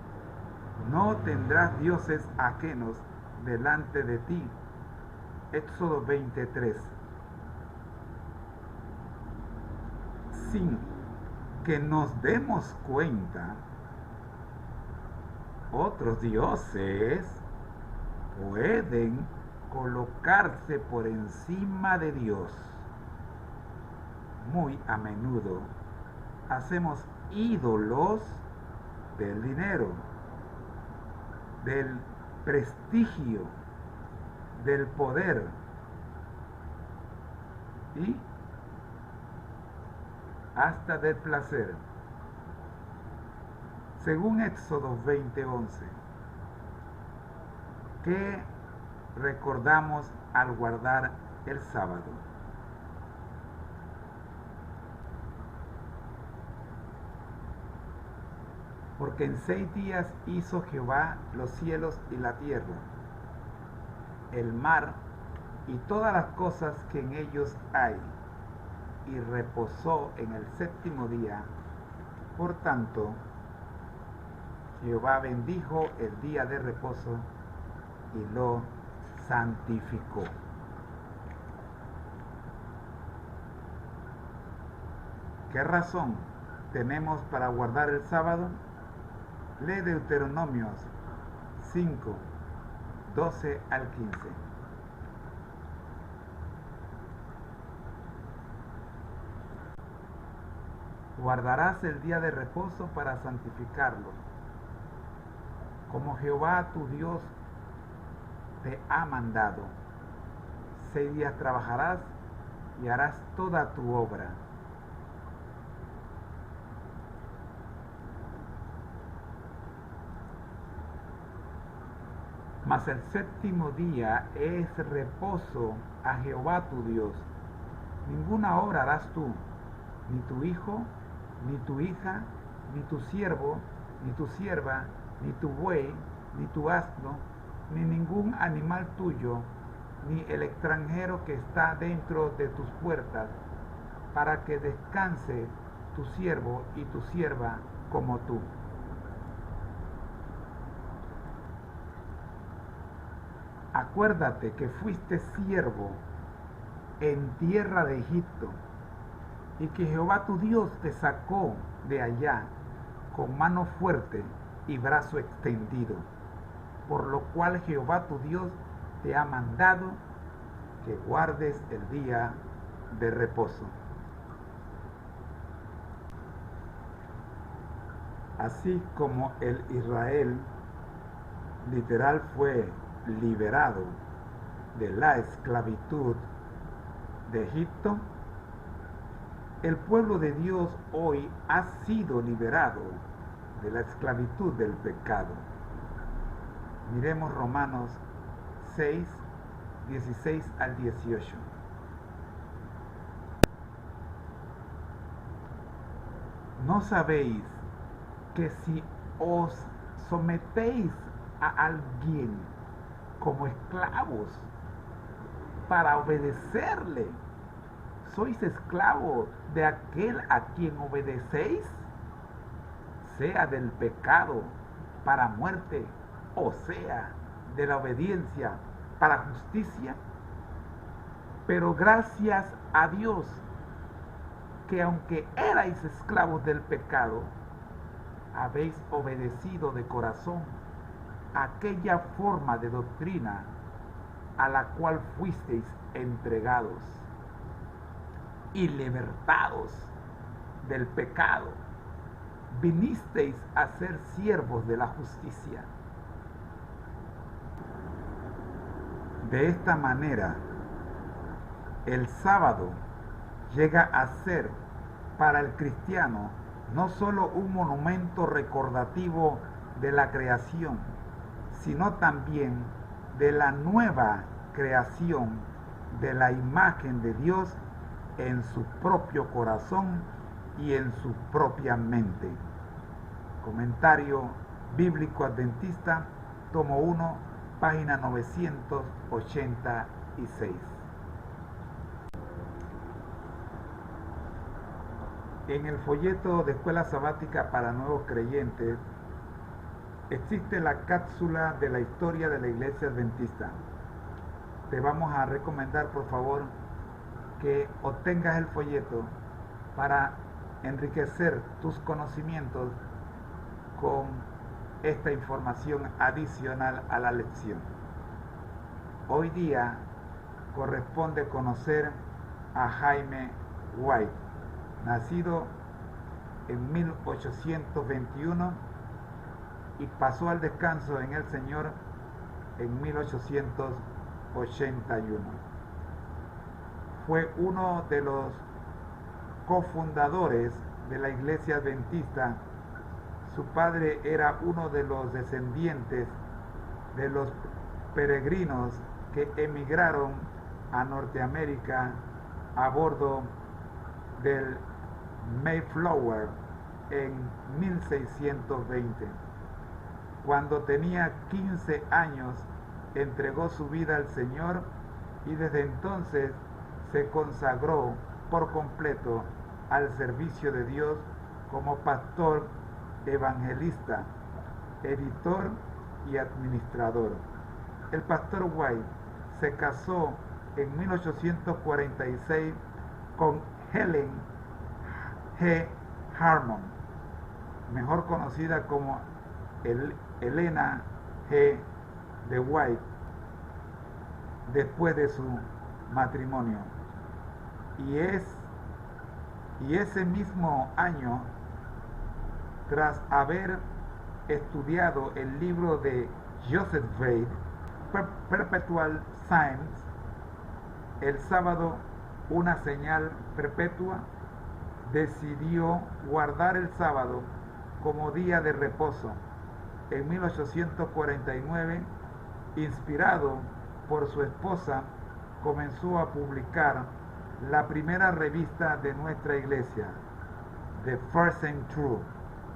No tendrás dioses ajenos delante de ti. Éxodo 23. Sin que nos demos cuenta, otros dioses pueden colocarse por encima de Dios. Muy a menudo hacemos ídolos del dinero, del prestigio, del poder y hasta del placer. Según Éxodo 20:11, ¿qué recordamos al guardar el sábado? Porque en 6 días hizo Jehová los cielos y la tierra, el mar y todas las cosas que en ellos hay, y reposó en el 7º día. Por tanto, Jehová bendijo el día de reposo y lo santificó. ¿Qué razón tenemos para guardar el sábado? Lee Deuteronomios 5, 12 al 15. Guardarás el día de reposo para santificarlo, como Jehová tu Dios te ha mandado. 6 días trabajarás y harás toda tu obra. Mas el séptimo día es reposo a Jehová tu Dios. Ninguna obra harás tú, ni tu hijo, ni tu hija, ni tu siervo, ni tu sierva, ni tu buey, ni tu asno, ni ningún animal tuyo, ni el extranjero que está dentro de tus puertas, para que descanse tu siervo y tu sierva como tú. Acuérdate que fuiste siervo en tierra de Egipto, y que Jehová tu Dios te sacó de allá con mano fuerte y brazo extendido, por lo cual Jehová tu Dios te ha mandado que guardes el día de reposo. Así como el Israel literal fue liberado de la esclavitud de Egipto, el pueblo de Dios hoy ha sido liberado de la esclavitud del pecado. Miremos Romanos 6, 16 al 18. ¿No sabéis que si os sometéis a alguien como esclavos para obedecerle, sois esclavos de aquel a quien obedecéis, sea del pecado para muerte, o sea de la obediencia para justicia? Pero gracias a Dios, que aunque erais esclavos del pecado, habéis obedecido de corazón aquella forma de doctrina a la cual fuisteis entregados, y libertados del pecado, vinisteis a ser siervos de la justicia. De esta manera, el sábado llega a ser para el cristiano no solo un monumento recordativo de la creación, sino también de la nueva creación de la imagen de Dios en su propio corazón y en su propia mente. Comentario Bíblico Adventista, tomo 1, página 986. En el folleto de Escuela Sabática para Nuevos Creyentes existe la cápsula de la historia de la Iglesia Adventista. Te vamos a recomendar, por favor, que obtengas el folleto para enriquecer tus conocimientos con esta información adicional a la lección. Hoy día corresponde conocer a Jaime White, nacido en 1821 y pasó al descanso en el Señor en 1881. Fue uno de los cofundadores de la Iglesia Adventista. Su padre era uno de los descendientes de los peregrinos que emigraron a Norteamérica a bordo del Mayflower en 1620. Cuando tenía 15 años, entregó su vida al Señor y desde entonces se consagró por completo al servicio de Dios como pastor, evangelista, editor y administrador. El pastor White se casó en 1846 con Helen G. Harmon, mejor conocida como Elena G. de White, después de su matrimonio. Y ese mismo año, tras haber estudiado el libro de Joseph Reid, Perpetual Signs, el sábado, una señal perpetua, decidió guardar el sábado como día de reposo. En 1849 inspirado por su esposa, comenzó a publicar la primera revista de nuestra iglesia, The First and True,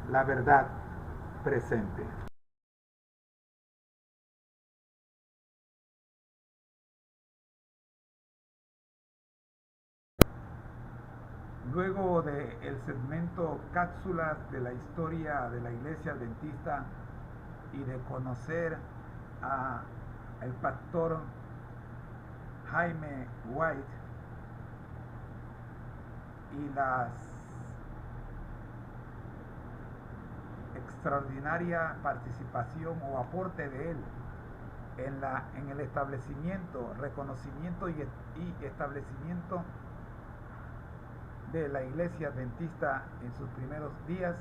la verdad presente. Luego del segmento Cápsulas de la historia de la Iglesia Adventista y de conocer a el pastor Jaime White y las extraordinaria participación o aporte de él en el establecimiento, reconocimiento y establecimiento de la iglesia adventista en sus primeros días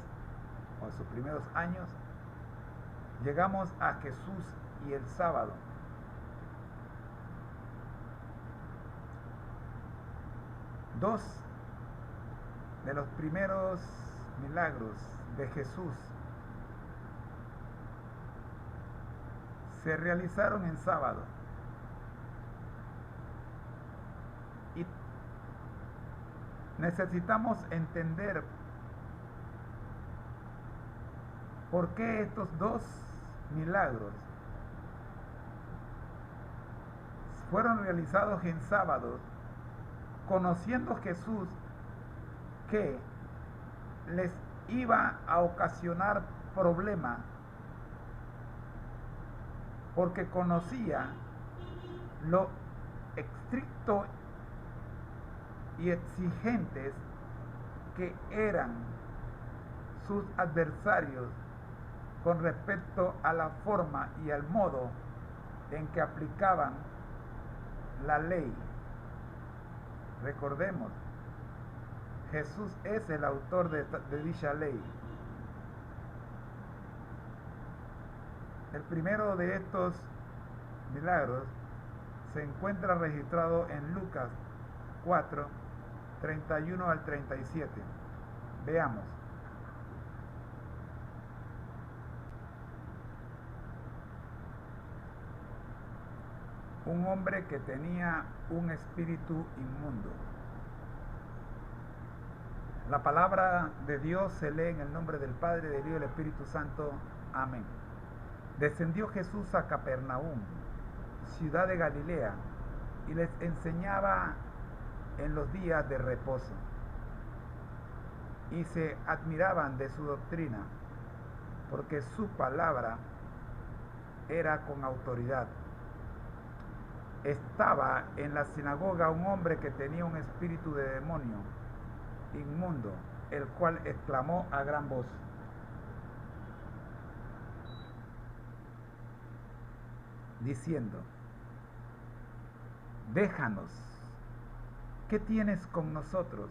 o en sus primeros años, llegamos a Jesús y el sábado. Dos de los primeros milagros de Jesús se realizaron en sábado. Y necesitamos entender por qué estos dos milagros fueron realizados en sábado, conociendo Jesús que les iba a ocasionar problema, porque conocía lo estricto y exigentes que eran sus adversarios con respecto a la forma y al modo en que aplicaban la ley. Recordemos, Jesús es el autor de dicha ley. El primero de estos milagros se encuentra registrado en Lucas 4, 31 al 37. Veamos. Un hombre que tenía un espíritu inmundo. La palabra de Dios se lee en el nombre del Padre, del Hijo y del Espíritu Santo. Amén. Descendió Jesús a Capernaum, ciudad de Galilea, y les enseñaba en los días de reposo. Y se admiraban de su doctrina, porque su palabra era con autoridad. Estaba en la sinagoga un hombre que tenía un espíritu de demonio inmundo, el cual exclamó a gran voz: diciendo: déjanos, ¿qué tienes con nosotros?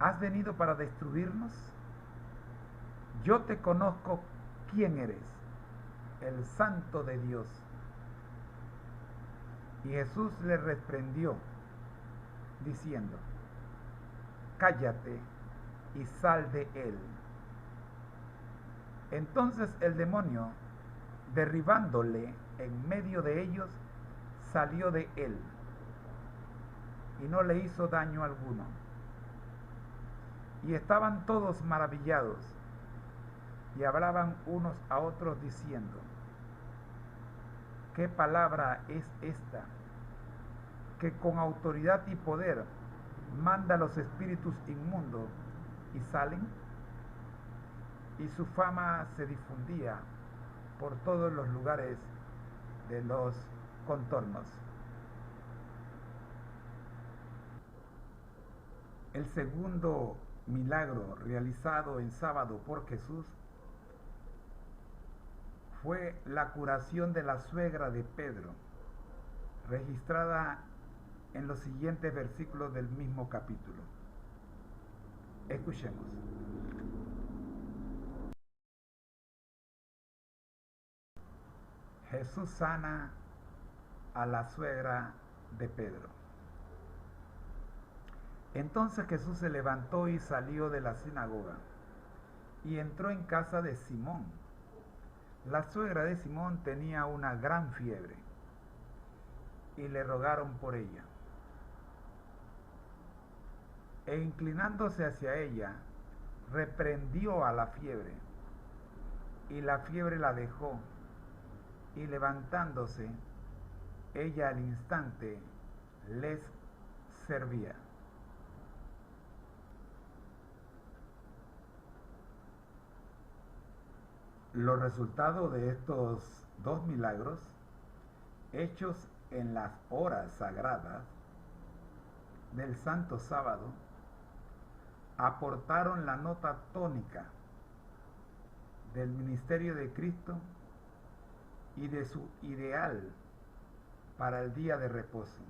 ¿Has venido para destruirnos? Yo te conozco quién eres, el Santo de Dios. Y Jesús le reprendió, diciendo: cállate y sal de él. Entonces el demonio, derribándole en medio de ellos, salió de él, y no le hizo daño alguno. Y estaban todos maravillados, y hablaban unos a otros diciendo: ¿qué palabra es esta, que con autoridad y poder manda a los espíritus inmundos y salen? Y su fama se difundía por todos los lugares de los contornos. El segundo milagro realizado en sábado por Jesús fue la curación de la suegra de Pedro, registrada en los siguientes versículos del mismo capítulo. Escuchemos. Jesús sana a la suegra de Pedro. Entonces Jesús se levantó y salió de la sinagoga y entró en casa de Simón, La suegra de Simón tenía una gran fiebre y le rogaron por ella. E inclinándose hacia ella, reprendió a la fiebre, y la fiebre la dejó, y levantándose, ella al instante les servía. Los resultados de estos dos milagros, hechos en las horas sagradas del Santo Sábado, aportaron la nota tónica del ministerio de Cristo y de su ideal para el día de reposo.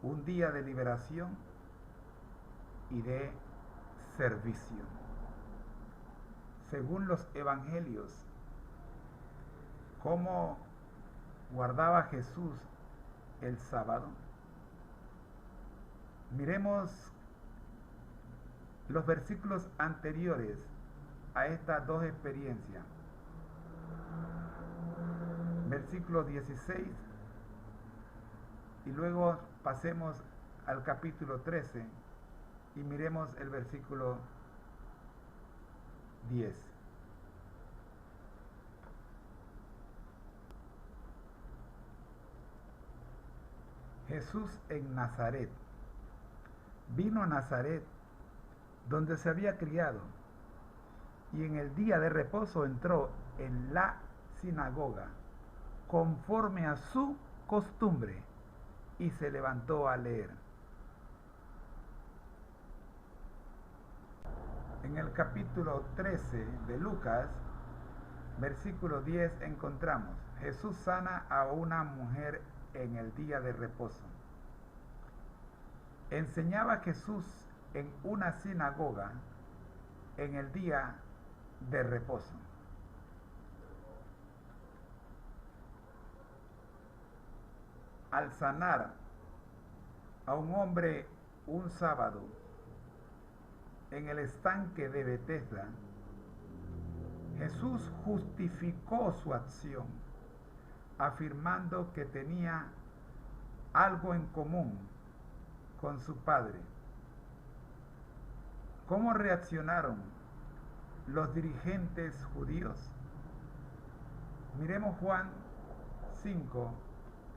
Un día de liberación y de servicio. Según los evangelios, ¿cómo guardaba Jesús el sábado? Miremos los versículos anteriores a estas dos experiencias. Versículo 16 y luego pasemos al capítulo 13 y miremos el versículo 10. Jesús en Nazaret. Vino a Nazaret, donde se había criado, y en el día de reposo entró en la sinagoga, conforme a su costumbre, y se levantó a leer. En el capítulo 13 de Lucas, versículo 10, encontramos: Jesús sana a una mujer en el día de reposo. Enseñaba Jesús en una sinagoga en el día de reposo. Al sanar a un hombre un sábado en el estanque de Betesda, Jesús justificó su acción, afirmando que tenía algo en común con su Padre. ¿Cómo reaccionaron los dirigentes judíos? Miremos Juan 5,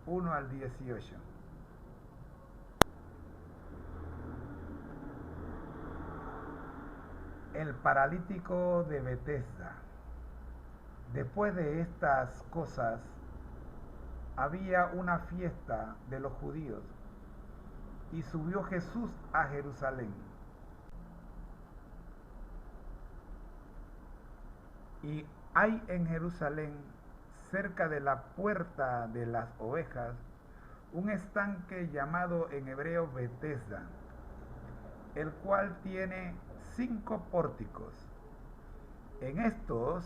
1 al 18. El paralítico de Betesda. Después de estas cosas, había una fiesta de los judíos, y subió Jesús a Jerusalén. Y hay en Jerusalén, cerca de la puerta de las ovejas, un estanque llamado en hebreo Betesda, el cual tiene 5 pórticos. En estos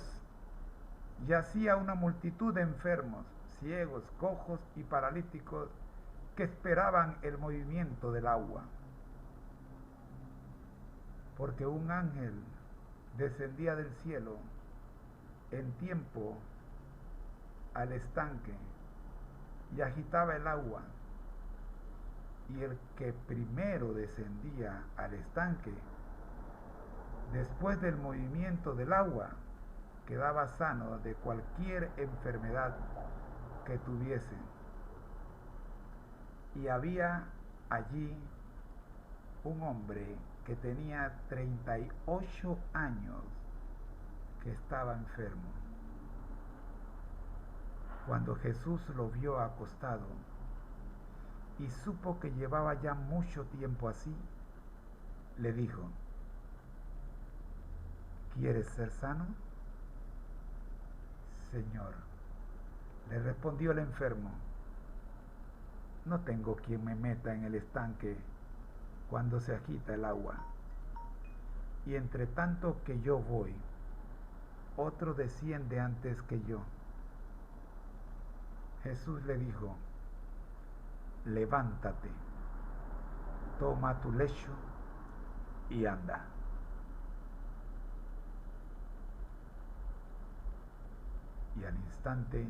yacía una multitud de enfermos, ciegos, cojos y paralíticos que esperaban el movimiento del agua. Porque un ángel descendía del cielo en tiempo al estanque y agitaba el agua, y el que primero descendía al estanque, después del movimiento del agua, quedaba sano de cualquier enfermedad que tuviese. Y había allí un hombre que tenía 38 años que estaba enfermo. Cuando Jesús lo vio acostado y supo que llevaba ya mucho tiempo así, le dijo: ¿quieres ser sano? Señor, le respondió el enfermo, no tengo quien me meta en el estanque cuando se agita el agua, y entre tanto que yo voy, otro desciende antes que yo. Jesús le dijo: levántate, toma tu lecho y anda. Y al instante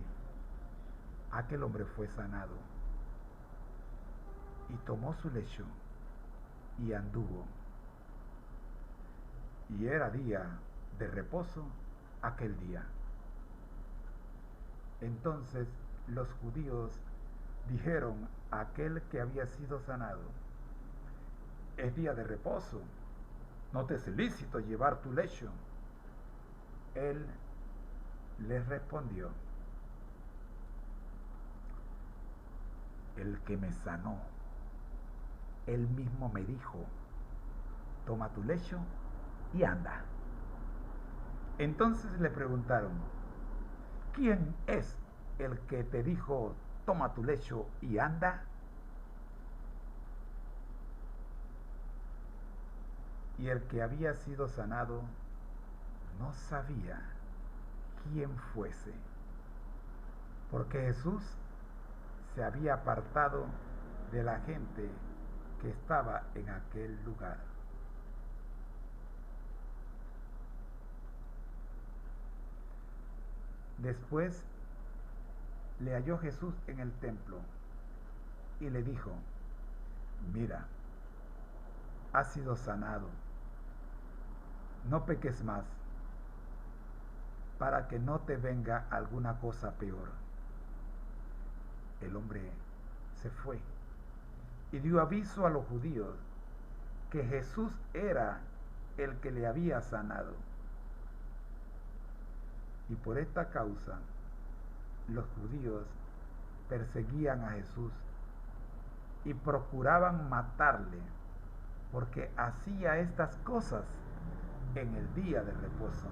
aquel hombre fue sanado y tomó su lecho y anduvo. Y era día de reposo aquel día. Entonces los judíos dijeron a aquel que había sido sanado: es día de reposo, no te es lícito llevar tu lecho. Él les respondió: el que me sanó, él mismo me dijo: toma tu lecho y anda. Entonces le preguntaron: ¿quién es el que te dijo toma tu lecho y anda? Y el que había sido sanado no sabía quién fuese, porque Jesús se había apartado de la gente que estaba en aquel lugar. Después le halló Jesús en el templo y le dijo: mira, has sido sanado, no peques más, para que no te venga alguna cosa peor. El hombre se fue y dio aviso a los judíos que Jesús era el que le había sanado. Y por esta causa los judíos perseguían a Jesús y procuraban matarle, porque hacía estas cosas en el día de reposo.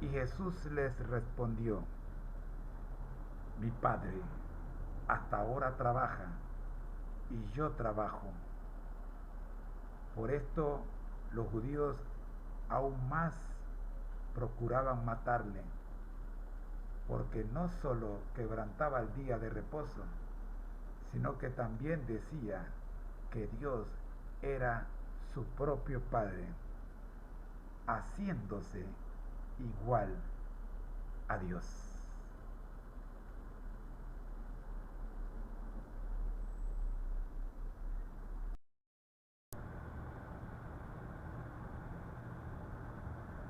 Y Jesús les respondió: mi Padre hasta ahora trabaja y yo trabajo. Por esto los judíos aún más procuraban matarle, porque no solo quebrantaba el día de reposo, sino que también decía que Dios era su propio Padre, haciéndose igual a Dios.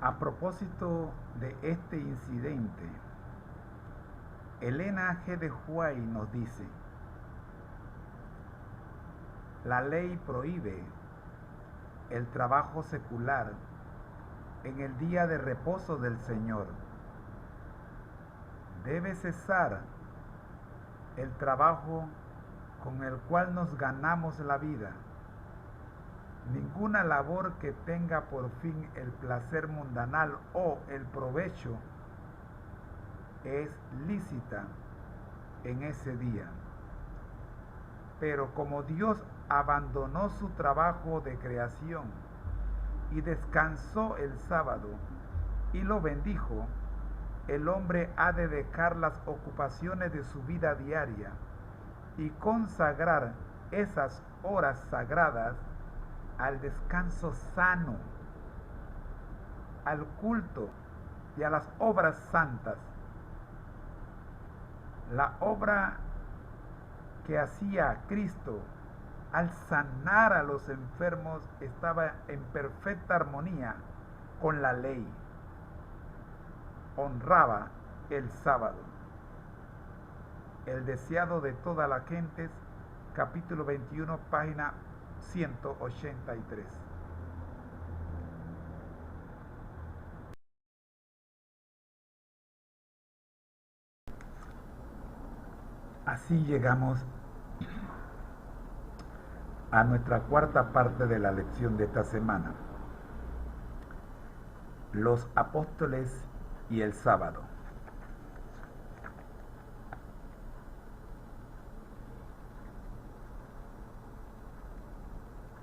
A propósito de este incidente, Elena G. de White nos dice: la ley prohíbe el trabajo secular en el día de reposo del Señor. Debe cesar el trabajo con el cual nos ganamos la vida. Ninguna labor que tenga por fin el placer mundanal o el provecho es lícita en ese día. Pero como Dios abandonó su trabajo de creación y descansó el sábado y lo bendijo, el hombre ha de dejar las ocupaciones de su vida diaria y consagrar esas horas sagradas al descanso sano, al culto y a las obras santas. La obra que hacía Cristo al sanar a los enfermos estaba en perfecta armonía con la ley. Honraba el sábado. El deseado de todas las gentes, capítulo 21, página 183. Así llegamos a nuestra cuarta parte de la lección de esta semana: los apóstoles y el sábado.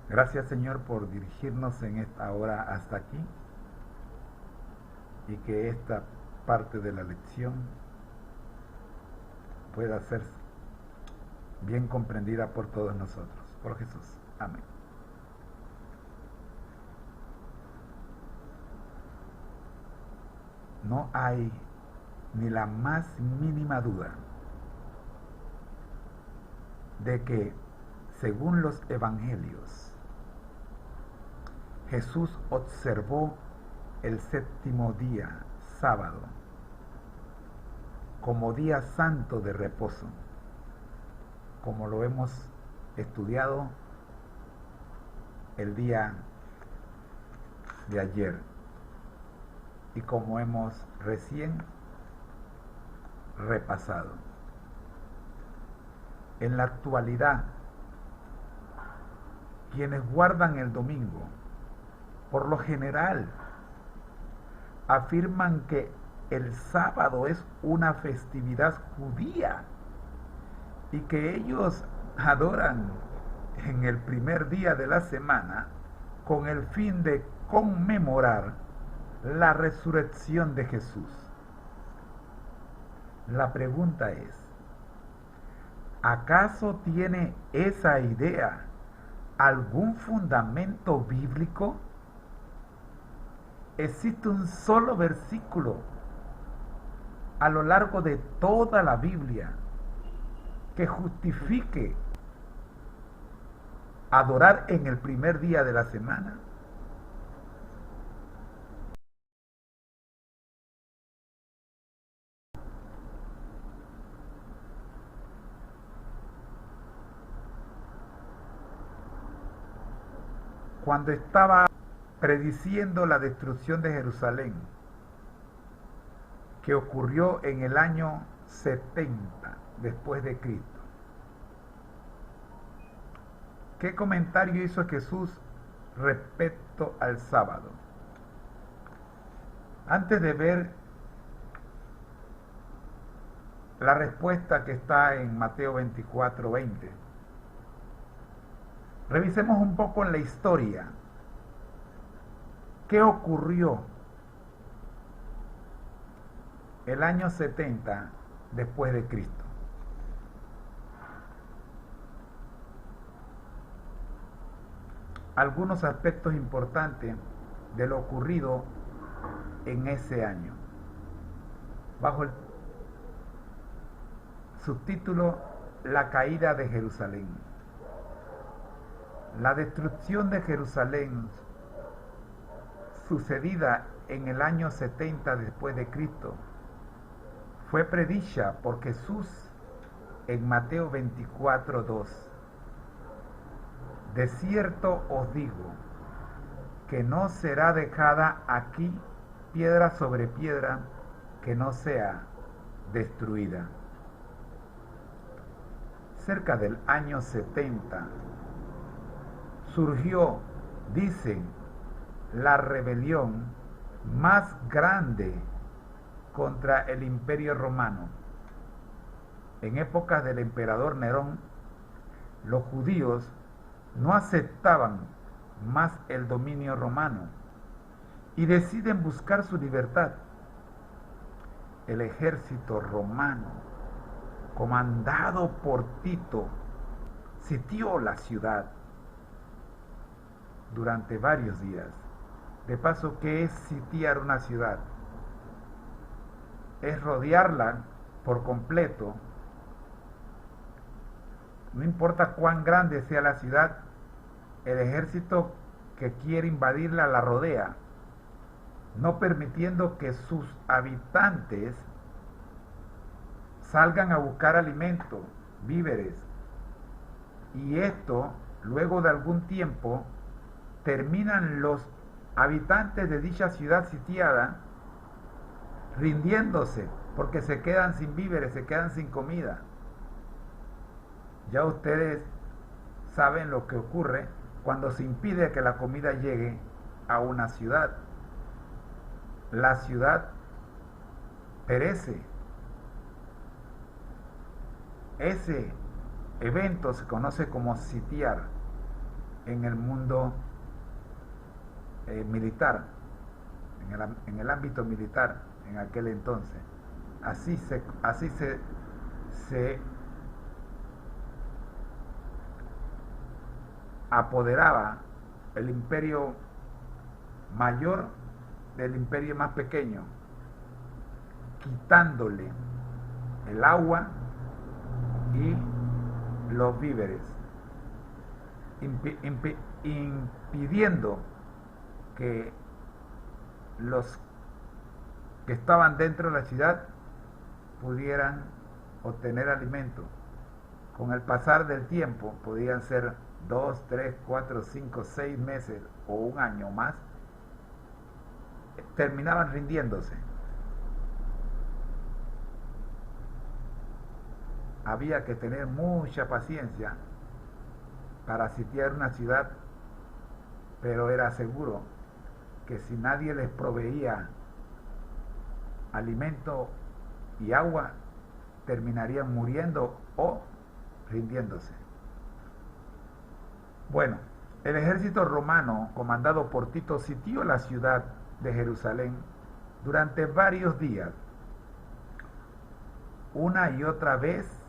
Gracias, Señor, por dirigirnos en esta hora hasta aquí, y que esta parte de la lección pueda ser bien comprendida por todos nosotros. Por Jesús. Amén. No hay ni la más mínima duda de que, según los evangelios, Jesús observó el séptimo día, sábado, como día santo de reposo, como lo hemos estudiado el día de ayer y como hemos recién repasado. En la actualidad, quienes guardan el domingo, por lo general, afirman que el sábado es una festividad judía y que ellos adoran en el primer día de la semana con el fin de conmemorar la resurrección de Jesús. La pregunta es, ¿acaso tiene esa idea algún fundamento bíblico? Existe un solo versículo a lo largo de toda la Biblia que justifique adorar en el primer día de la semana. Cuando estaba prediciendo la destrucción de Jerusalén, que ocurrió en el año 70 después de Cristo, ¿qué comentario hizo Jesús respecto al sábado? Antes de ver la respuesta que está en Mateo 24:20, revisemos un poco en la historia. ¿Qué ocurrió el año 70 después de Cristo? Algunos aspectos importantes de lo ocurrido en ese año. Bajo el subtítulo La caída de Jerusalén. La destrucción de Jerusalén, sucedida en el año 70 después de Cristo, fue predicha por Jesús en Mateo 24:2. De cierto os digo que no será dejada aquí piedra sobre piedra que no sea destruida. Cerca del año 70 surgió, dicen, la rebelión más grande contra el Imperio Romano. En épocas del emperador Nerón, los judíos no aceptaban más el dominio romano y deciden buscar su libertad. El ejército romano, comandado por Tito, sitió la ciudad durante varios días. De paso, ¿qué es sitiar una ciudad? Es rodearla por completo. No importa cuán grande sea la ciudad, el ejército que quiere invadirla la rodea, no permitiendo que sus habitantes salgan a buscar alimento, víveres. Y esto, luego de algún tiempo, terminan los habitantes de dicha ciudad sitiada rindiéndose porque se quedan sin víveres, se quedan sin comida. Ya ustedes saben lo que ocurre cuando se impide que la comida llegue a una ciudad. La ciudad perece. Ese evento se conoce como sitiar en el mundo militar, en el ámbito militar en aquel entonces. Así se apoderaba el imperio mayor del imperio más pequeño, quitándole el agua y los víveres, impidiendo que los que estaban dentro de la ciudad pudieran obtener alimento. Con el pasar del tiempo, podían ser 2, 3, 4, 5, 6 meses o un año más, terminaban rindiéndose. Había que tener mucha paciencia para sitiar una ciudad, pero era seguro que si nadie les proveía alimento y agua, terminarían muriendo o rindiéndose. Bueno, el ejército romano, comandado por Tito, sitió la ciudad de Jerusalén durante varios días. Una y otra vez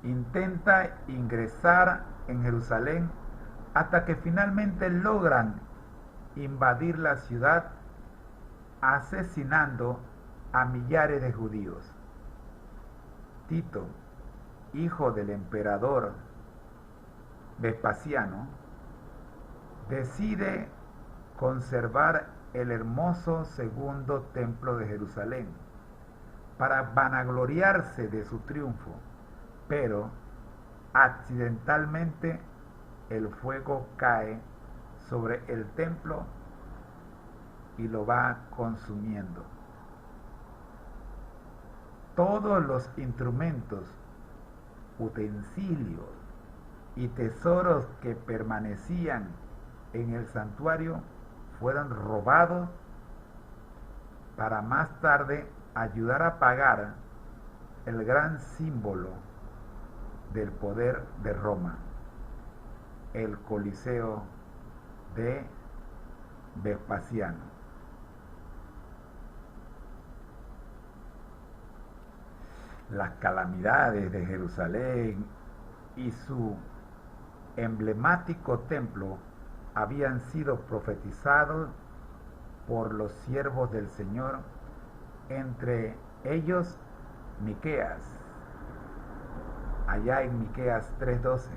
intenta ingresar en Jerusalén hasta que finalmente logran invadir la ciudad, asesinando a millares de judíos. Tito, hijo del emperador Vespasiano, decide conservar el hermoso segundo templo de Jerusalén para vanagloriarse de su triunfo, pero accidentalmente el fuego cae sobre el templo y lo va consumiendo. Todos los instrumentos, utensilios y tesoros que permanecían en el santuario fueron robados para más tarde ayudar a pagar el gran símbolo del poder de Roma, el Coliseo de Vespasiano. Las calamidades de Jerusalén y su emblemático templo habían sido profetizados por los siervos del Señor, entre ellos Miqueas, allá en Miqueas 3:12.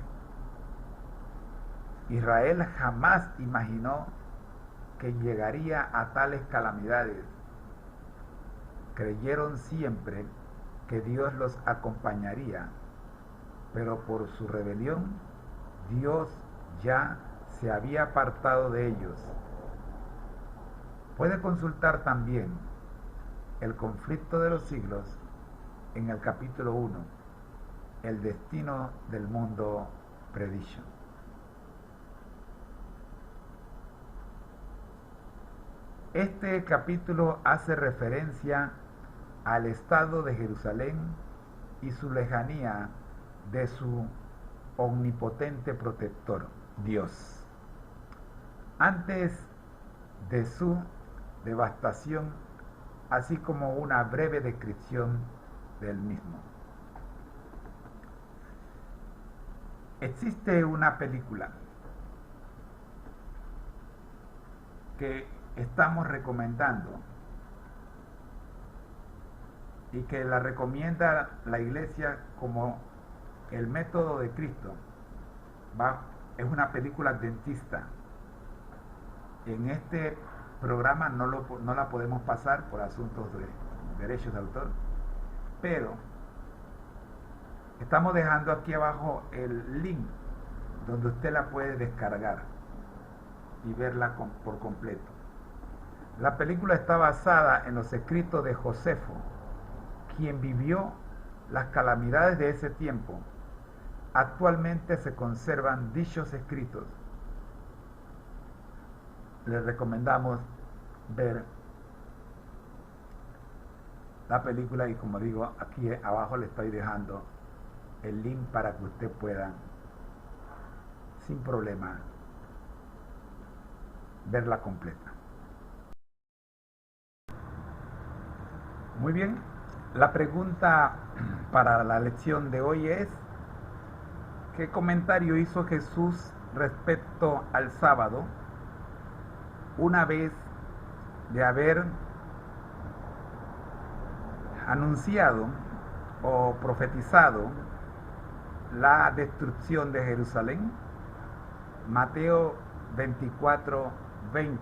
Israel jamás imaginó que llegaría a tales calamidades. Creyeron siempre que Dios los acompañaría, pero por su rebelión Dios ya se había apartado de ellos. Puede consultar también el conflicto de los siglos en el capítulo 1, el destino del mundo predicho. Este capítulo hace referencia al estado de Jerusalén y su lejanía de su omnipotente protector, Dios. Antes de su devastación, así como una breve descripción del mismo. Existe una película que estamos recomendando y que la recomienda la iglesia como El método de Cristo. Es una película adventista. En este programa no la podemos pasar por asuntos de derechos de autor, pero estamos dejando aquí abajo el link donde usted la puede descargar y verla por completo. La película está basada en los escritos de Josefo, quien vivió las calamidades de ese tiempo. Actualmente se conservan dichos escritos. Les recomendamos ver la película y, como digo, aquí abajo le estoy dejando el link para que usted pueda sin problema verla completa. Muy bien, la pregunta para la lección de hoy es: ¿qué comentario hizo Jesús respecto al sábado una vez de haber anunciado o profetizado la destrucción de Jerusalén. Mateo 24:20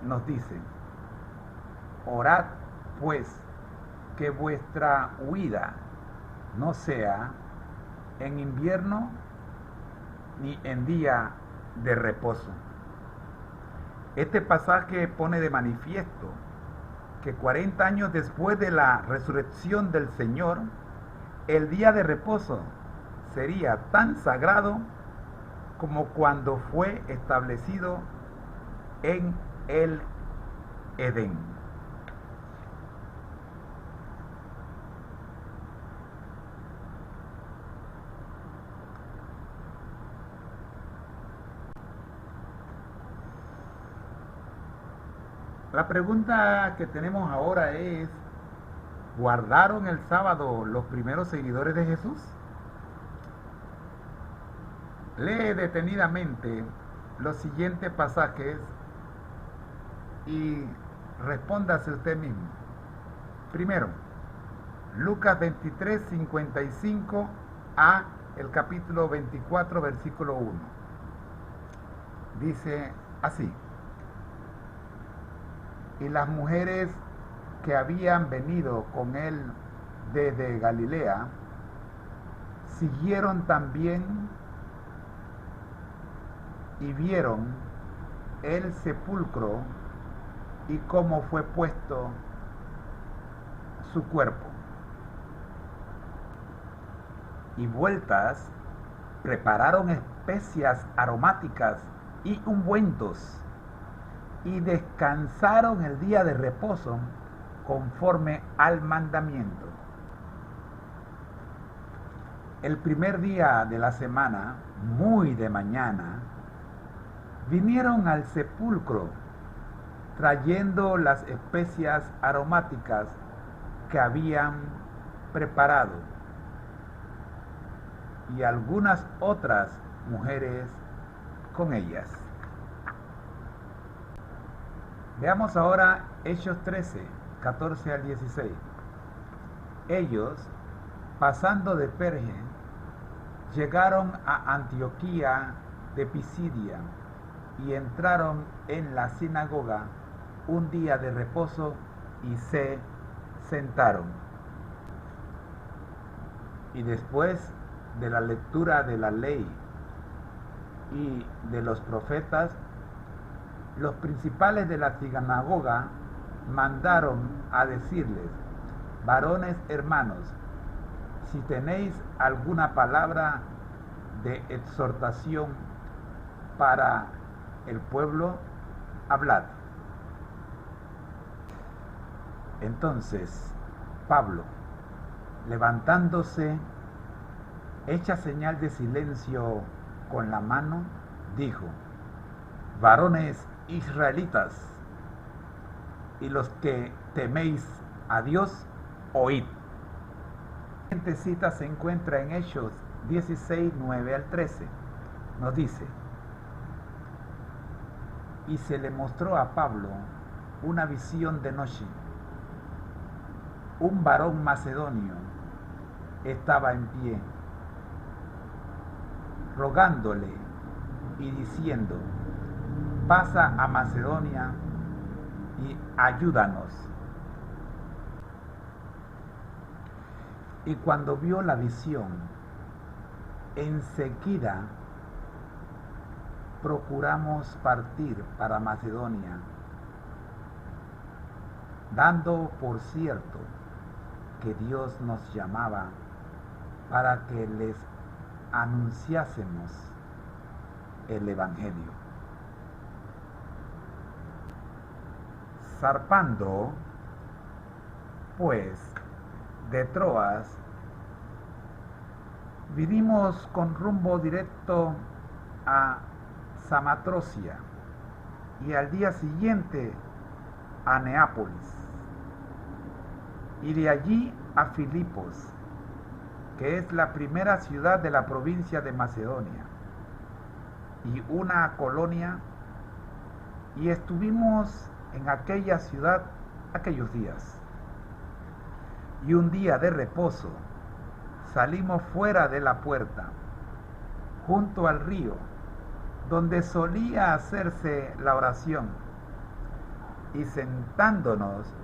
nos dice: orad pues que vuestra huida no sea en invierno ni en día de reposo. Este pasaje pone de manifiesto que 40 años después de la resurrección del Señor, el día de reposo sería tan sagrado como cuando fue establecido en el Edén. La pregunta que tenemos ahora es: ¿guardaron el sábado los primeros seguidores de Jesús? Lee detenidamente los siguientes pasajes y respóndase usted mismo. Primero, Lucas 23:55 a el capítulo 24, versículo 1. Dice así: y las mujeres que habían venido con él desde Galilea siguieron también y vieron el sepulcro y cómo fue puesto su cuerpo. Y vueltas prepararon especias aromáticas y ungüentos, y descansaron el día de reposo conforme al mandamiento. El primer día de la semana, muy de mañana, vinieron al sepulcro trayendo las especias aromáticas que habían preparado, y algunas otras mujeres con ellas. Veamos ahora Hechos 13, 14 al 16. Ellos, pasando de Perge, llegaron a Antioquía de Pisidia y entraron en la sinagoga un día de reposo y se sentaron. Y después de la lectura de la ley y de los profetas, los principales de la sinagoga mandaron a decirles: varones hermanos, si tenéis alguna palabra de exhortación para el pueblo, hablad. Entonces Pablo, levantándose, hecha señal de silencio con la mano, dijo: varones israelitas, y los que teméis a Dios, oíd. La siguiente cita se encuentra en Hechos 16, 9 al 13. Nos dice: y se le mostró a Pablo una visión de noche. Un varón macedonio estaba en pie, rogándole y diciendo: pasa a Macedonia y ayúdanos. Y cuando vio la visión, enseguida procuramos partir para Macedonia, dando por cierto que Dios nos llamaba para que les anunciásemos el Evangelio. Zarpando, pues, de Troas, vinimos con rumbo directo a Samatrocia y al día siguiente a Neápolis, y de allí a Filipos, que es la primera ciudad de la provincia de Macedonia y una colonia, y estuvimos en aquella ciudad aquellos días. y un día de reposo, salimos fuera de la puerta, junto al río, donde solía hacerse la oración, y sentándonos,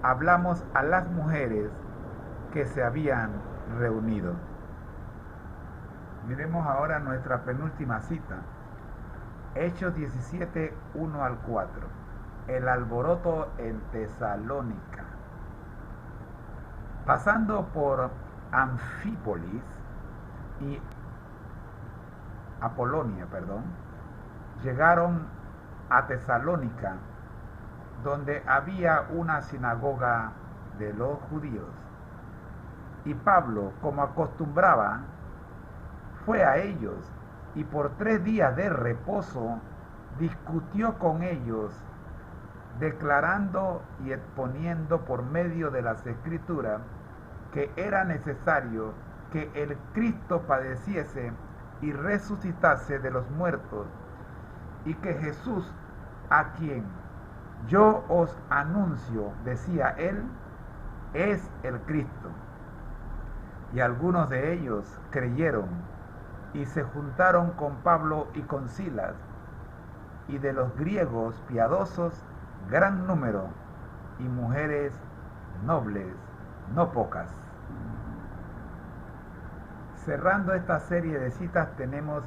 hablamos a las mujeres que se habían reunido. Miremos ahora nuestra penúltima cita, Hechos 17, 1 al 4, el alboroto en Tesalónica. Pasando por Anfípolis y Apolonia, llegaron a Tesalónica, donde había una sinagoga de los judíos. Y Pablo, como acostumbraba, fue a ellos y por 3 días de reposo discutió con ellos, declarando y exponiendo por medio de las Escrituras que era necesario que el Cristo padeciese y resucitase de los muertos, y que Jesús, a quien yo os anuncio, decía él, es el Cristo. Y algunos de ellos creyeron y se juntaron con Pablo y con Silas, y de los griegos piadosos gran número, y mujeres nobles no pocas. Cerrando esta serie de citas tenemos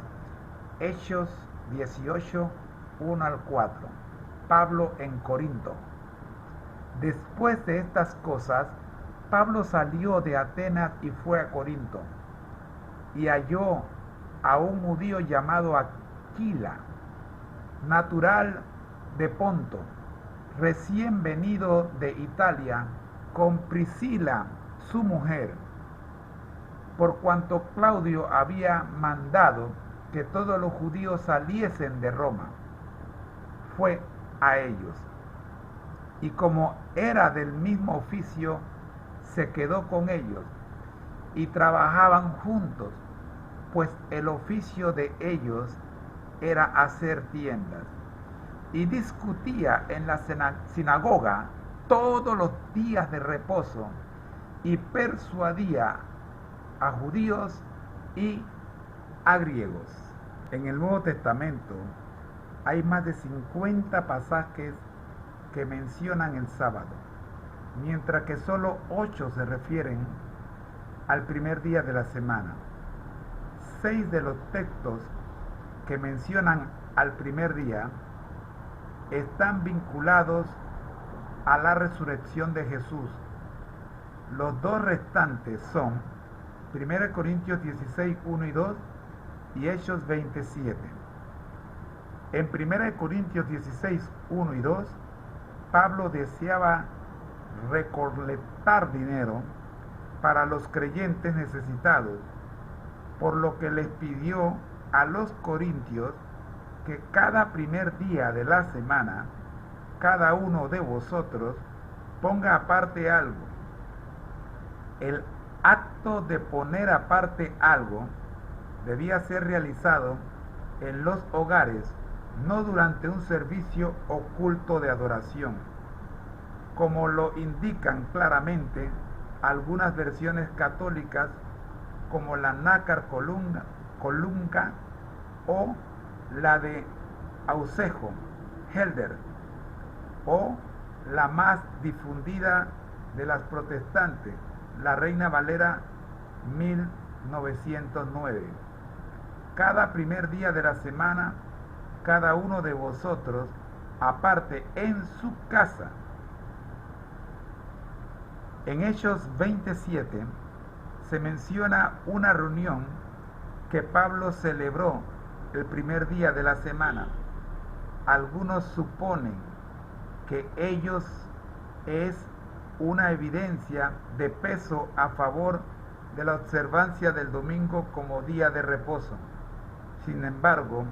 Hechos 18, 1 al 4. Pablo en Corinto. Después de estas cosas, Pablo salió de Atenas y fue a Corinto, y halló a un judío llamado Aquila, natural de Ponto, recién venido de Italia, con Priscila, su mujer, por cuanto Claudio había mandado que todos los judíos saliesen de Roma. Fue a ellos, y como era del mismo oficio, se quedó con ellos, y trabajaban juntos, pues el oficio de ellos era hacer tiendas, y discutía en la sinagoga todos los días de reposo, y persuadía a judíos y a griegos. En el Nuevo Testamento hay más de 50 pasajes que mencionan el sábado, mientras que solo 8 se refieren al primer día de la semana. 6 de los textos que mencionan al primer día están vinculados a la resurrección de Jesús. Los 2 restantes son 1 Corintios 16, 1 y 2 y Hechos 27. En 1 Corintios 16, 1 y 2, Pablo deseaba recolectar dinero para los creyentes necesitados, por lo que les pidió a los corintios que cada primer día de la semana, cada uno de vosotros ponga aparte algo. El acto de poner aparte algo debía ser realizado en los hogares, no durante un servicio o culto de adoración, como lo indican claramente algunas versiones católicas, como la Nácar Colunga o la de Ausejo, Helder, o la más difundida de las protestantes, la Reina Valera 1909. Cada primer día de la semana, cada uno de vosotros, aparte en su casa. En Hechos 27 se menciona una reunión que Pablo celebró el primer día de la semana. Algunos suponen que ellos es una evidencia de peso a favor de la observancia del domingo como día de reposo. Sin embargo,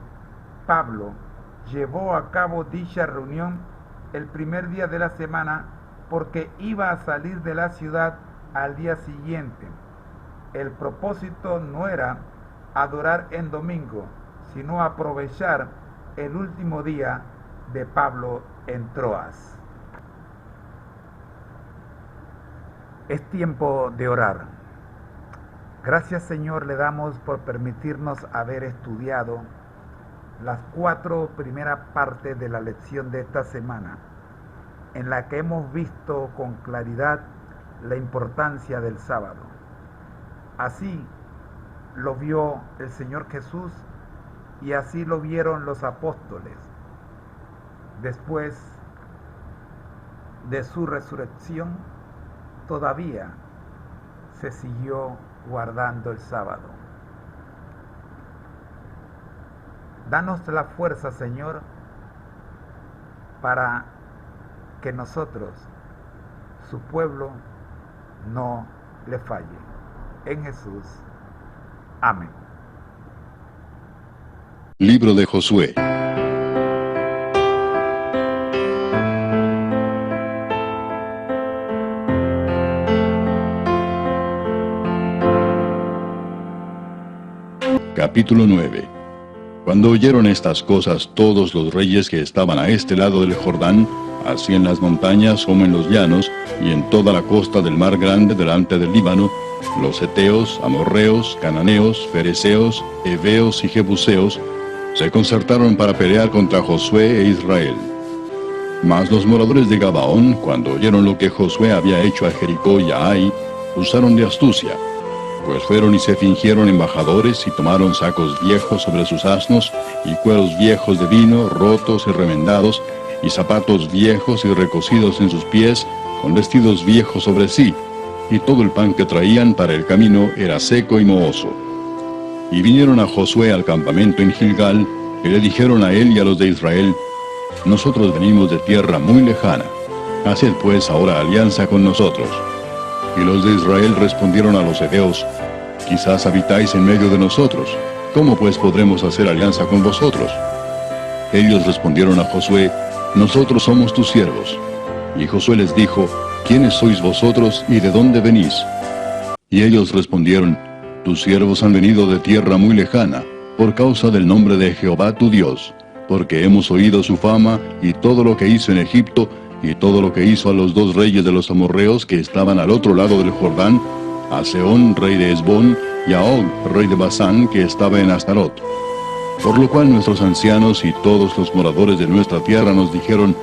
Pablo llevó a cabo dicha reunión el primer día de la semana porque iba a salir de la ciudad al día siguiente. El propósito no era adorar en domingo, sino aprovechar el último día de Pablo en Troas. Es tiempo de orar. Gracias, Señor, le damos por permitirnos haber estudiado las 4 primeras partes de la lección de esta semana, en la que hemos visto con claridad la importancia del sábado. Así lo vio el Señor Jesús y así lo vieron los apóstoles. Después de su resurrección, todavía se siguió guardando el sábado. Danos la fuerza, Señor, para que nosotros, su pueblo, no le falle. En Jesús. Amén. Libro de Josué. Capítulo 9. Cuando oyeron estas cosas todos los reyes que estaban a este lado del Jordán, así en las montañas como en los llanos, y en toda la costa del mar grande delante del Líbano, los heteos, amorreos, cananeos, fereceos, heveos y jebuseos, se concertaron para pelear contra Josué e Israel. Mas los moradores de Gabaón, cuando oyeron lo que Josué había hecho a Jericó y a Ai, usaron de astucia, pues fueron y se fingieron embajadores y tomaron sacos viejos sobre sus asnos, y cueros viejos de vino, rotos y remendados, y zapatos viejos y recocidos en sus pies, con vestidos viejos sobre sí, y todo el pan que traían para el camino era seco y mohoso. Y vinieron a Josué al campamento en Gilgal, y le dijeron a él y a los de Israel: Nosotros venimos de tierra muy lejana, haced pues ahora alianza con nosotros. Y los de Israel respondieron a los heveos: Quizás habitáis en medio de nosotros, ¿cómo pues podremos hacer alianza con vosotros? Ellos respondieron a Josué: Nosotros somos tus siervos. Y Josué les dijo: ¿Quiénes sois vosotros y de dónde venís? Y ellos respondieron: Tus siervos han venido de tierra muy lejana, por causa del nombre de Jehová tu Dios, porque hemos oído su fama y todo lo que hizo en Egipto, y todo lo que hizo a los 2 reyes de los amorreos que estaban al otro lado del Jordán, a Sehón, rey de Hesbón, y a Og, rey de Basán, que estaba en Astarot. Por lo cual nuestros ancianos y todos los moradores de nuestra tierra nos dijeron: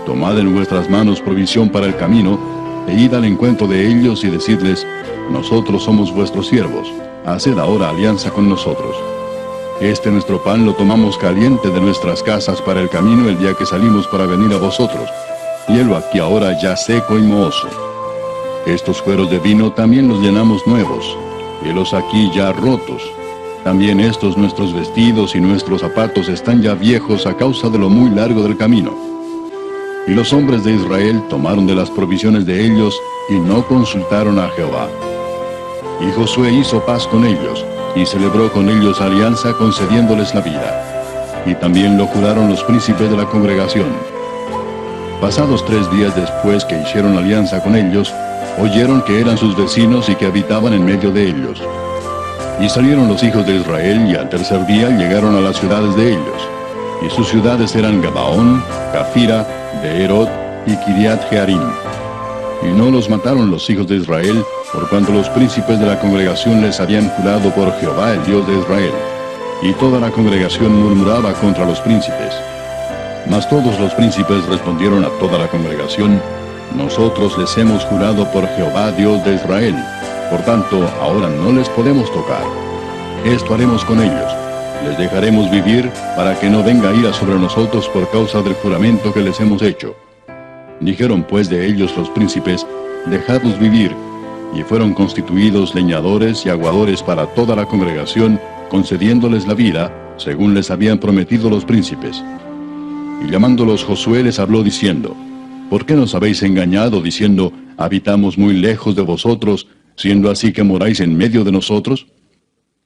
Tomad en vuestras manos provisión para el camino, e id al encuentro de ellos y decidles: Nosotros somos vuestros siervos, haced ahora alianza con nosotros. Este nuestro pan lo tomamos caliente de nuestras casas para el camino el día que salimos para venir a vosotros, y helo aquí ahora ya seco y mohoso. Estos cueros de vino también los llenamos nuevos, helos aquí ya rotos. También estos nuestros vestidos y nuestros zapatos están ya viejos a causa de lo muy largo del camino. Y los hombres de Israel tomaron de las provisiones de ellos y no consultaron a Jehová. Y Josué hizo paz con ellos, y celebró con ellos alianza concediéndoles la vida. Y también lo juraron los príncipes de la congregación. Pasados 3 días después que hicieron alianza con ellos, oyeron que eran sus vecinos y que habitaban en medio de ellos. Y salieron los hijos de Israel, y al tercer día llegaron a las ciudades de ellos. Y sus ciudades eran Gabaón, Cafira, Beerot y Kiriat Jearim. Y no los mataron los hijos de Israel, por cuanto los príncipes de la congregación les habían jurado por Jehová, el Dios de Israel. Y toda la congregación murmuraba contra los príncipes. Mas todos los príncipes respondieron a toda la congregación: Nosotros les hemos jurado por Jehová, Dios de Israel. Por tanto, ahora no les podemos tocar. Esto haremos con ellos: les dejaremos vivir, para que no venga ira sobre nosotros por causa del juramento que les hemos hecho. Dijeron pues de ellos los príncipes: Dejadlos vivir. Y fueron constituidos leñadores y aguadores para toda la congregación, concediéndoles la vida, según les habían prometido los príncipes. Y llamándolos Josué les habló diciendo: ¿Por qué nos habéis engañado diciendo: habitamos muy lejos de vosotros, siendo así que moráis en medio de nosotros?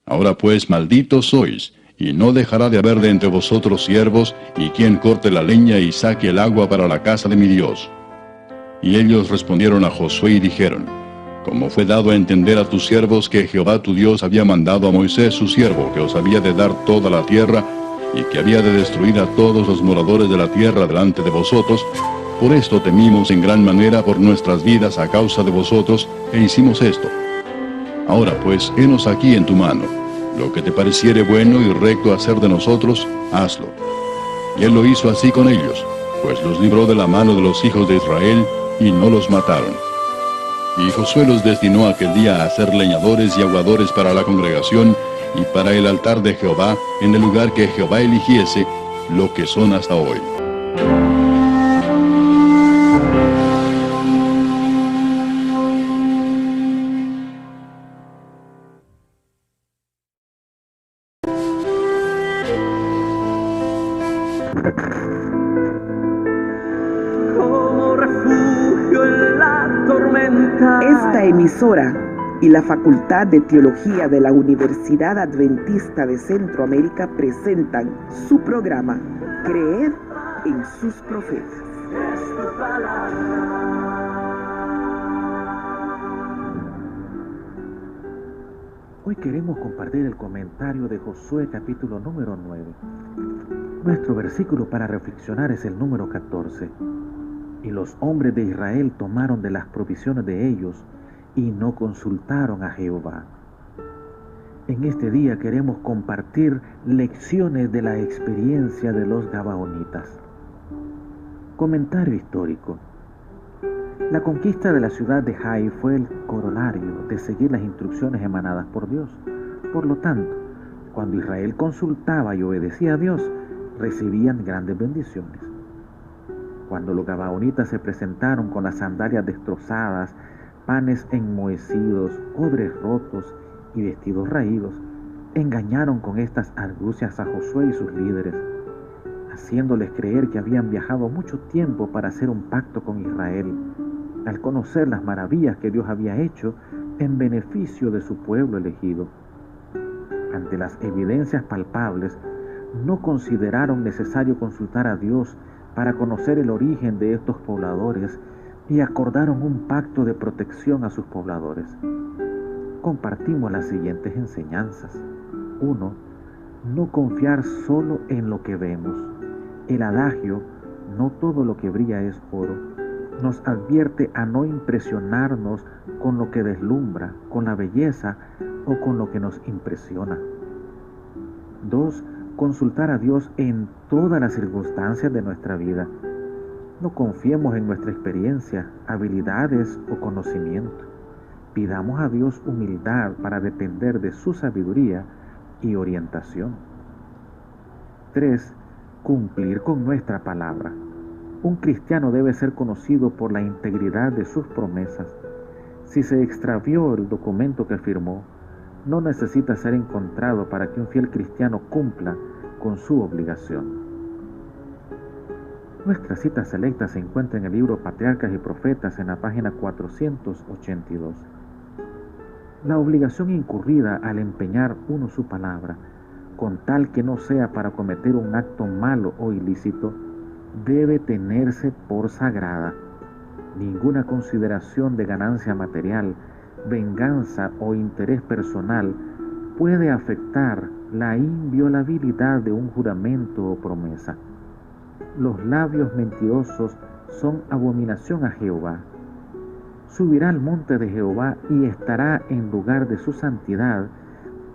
Ahora pues malditos sois, y no dejará de haber de entre vosotros siervos, y quien corte la leña y saque el agua para la casa de mi Dios. Y ellos respondieron a Josué y dijeron: Como fue dado a entender a tus siervos que Jehová tu Dios había mandado a Moisés su siervo, que os había de dar toda la tierra, y que había de destruir a todos los moradores de la tierra delante de vosotros, Por esto temimos en gran manera por nuestras vidas a causa de vosotros, e hicimos esto. Ahora pues, henos aquí en tu mano. Lo que te pareciere bueno y recto hacer de nosotros, hazlo. Y él lo hizo así con ellos, pues los libró de la mano de los hijos de Israel, y no los mataron. Y Josué los destinó aquel día a ser leñadores y aguadores para la congregación, y para el altar de Jehová, en el lugar que Jehová eligiese, lo que son hasta hoy. Esta emisora y la Facultad de Teología de la Universidad Adventista de Centroamérica presentan su programa Creer en sus profetas. Hoy queremos compartir el comentario de Josué capítulo número 9. Nuestro versículo para reflexionar es el número 14. Y los hombres de Israel tomaron de las provisiones de ellos y no consultaron a Jehová. En este día queremos compartir lecciones de la experiencia de los gabaonitas. Comentario histórico. La conquista de la ciudad de Hai fue el corolario de seguir las instrucciones emanadas por Dios. Por lo tanto, cuando Israel consultaba y obedecía a Dios, recibían grandes bendiciones. Cuando los gabaonitas se presentaron con las sandalias destrozadas, panes enmohecidos, odres rotos y vestidos raídos, engañaron con estas argucias a Josué y sus líderes, haciéndoles creer que habían viajado mucho tiempo para hacer un pacto con Israel, al conocer las maravillas que Dios había hecho en beneficio de su pueblo elegido. Ante las evidencias palpables, no consideraron necesario consultar a Dios para conocer el origen de estos pobladores y acordaron un pacto de protección a sus pobladores. Compartimos las siguientes enseñanzas. 1. No confiar solo en lo que vemos. El adagio, no todo lo que brilla es oro, nos advierte a no impresionarnos con lo que deslumbra, con la belleza o con lo que nos impresiona. 2. Consultar a Dios en todas las circunstancias de nuestra vida. No confiemos en nuestra experiencia, habilidades o conocimiento. Pidamos a Dios humildad para depender de su sabiduría y orientación. 3. Cumplir con nuestra palabra. Un cristiano debe ser conocido por la integridad de sus promesas. Si se extravió el documento que firmó, no necesita ser encontrado para que un fiel cristiano cumpla con su obligación. Nuestra cita selecta se encuentra en el libro Patriarcas y Profetas en la página 482. La obligación incurrida al empeñar uno su palabra, con tal que no sea para cometer un acto malo o ilícito, debe tenerse por sagrada. Ninguna consideración de ganancia material, venganza o interés personal puede afectar la inviolabilidad de un juramento o promesa. Los labios mentirosos son abominación a Jehová. Subirá al monte de Jehová y estará en lugar de su santidad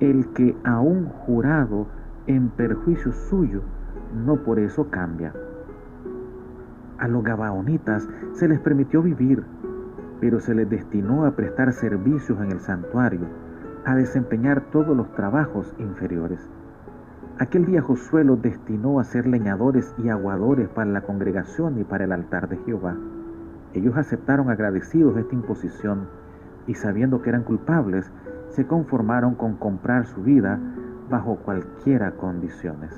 el que aún jurado en perjuicio suyo, no por eso cambia. A los gabaonitas se les permitió vivir, pero se les destinó a prestar servicios en el santuario, a desempeñar todos los trabajos inferiores. Aquel día Josué los destinó a ser leñadores y aguadores para la congregación y para el altar de Jehová. Ellos aceptaron agradecidos esta imposición y, sabiendo que eran culpables, se conformaron con comprar su vida bajo cualquiera condiciones.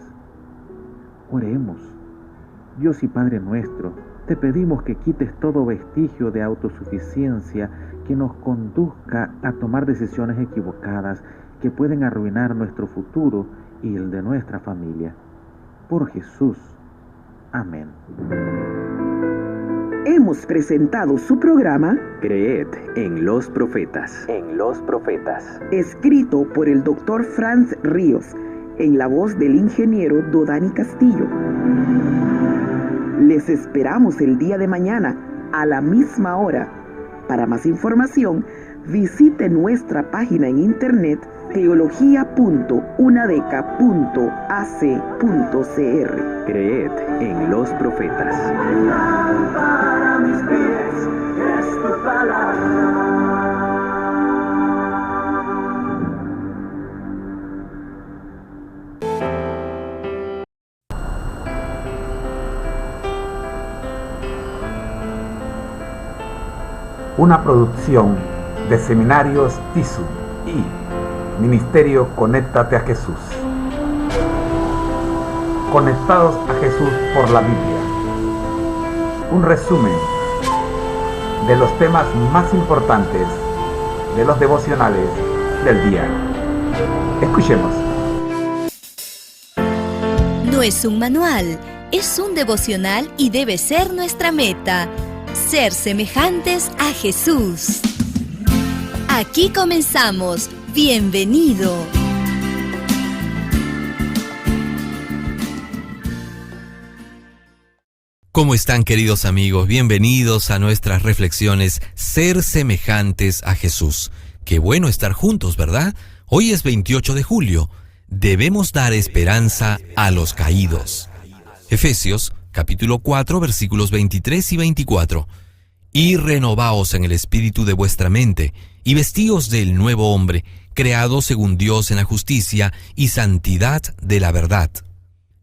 Oremos. Dios y Padre nuestro, te pedimos que quites todo vestigio de autosuficiencia que nos conduzca a tomar decisiones equivocadas que pueden arruinar nuestro futuro y el de nuestra familia. Por Jesús. Amén. Hemos presentado su programa Creed en los profetas. escrito por el Dr. Franz Ríos, en la voz del ingeniero Dodani Castillo. Les esperamos el día de mañana a la misma hora. Para más información, visite nuestra página en internet teología.unadeca.ac.cr. Creed en los profetas. Para mis pies es tu palabra. Una producción de Seminarios TISU y Ministerio Conéctate a Jesús. Conectados a Jesús por la Biblia. Un resumen de los temas más importantes de los devocionales del día. Escuchemos. No es un manual, es un devocional y debe ser nuestra meta. Ser semejantes a Jesús. Aquí comenzamos. Bienvenido. ¿Cómo están, queridos amigos? Bienvenidos a nuestras reflexiones Ser semejantes a Jesús. Qué bueno estar juntos, ¿verdad? Hoy es 28 de julio. Debemos dar esperanza a los caídos. Efesios capítulo 4, versículos 23 y 24. Y renovaos en el espíritu de vuestra mente, y vestíos del nuevo hombre, creado según Dios en la justicia y santidad de la verdad.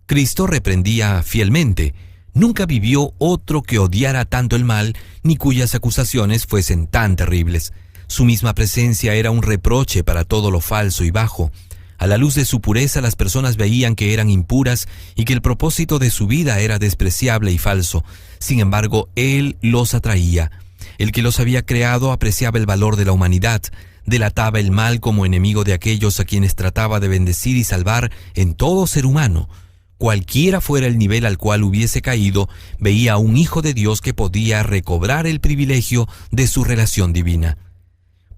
Cristo reprendía fielmente. Nunca vivió otro que odiara tanto el mal, ni cuyas acusaciones fuesen tan terribles. Su misma presencia era un reproche para todo lo falso y bajo. A la luz de su pureza, las personas veían que eran impuras y que el propósito de su vida era despreciable y falso. Sin embargo, Él los atraía. El que los había creado apreciaba el valor de la humanidad, delataba el mal como enemigo de aquellos a quienes trataba de bendecir y salvar en todo ser humano. Cualquiera fuera el nivel al cual hubiese caído, veía a un hijo de Dios que podía recobrar el privilegio de su relación divina.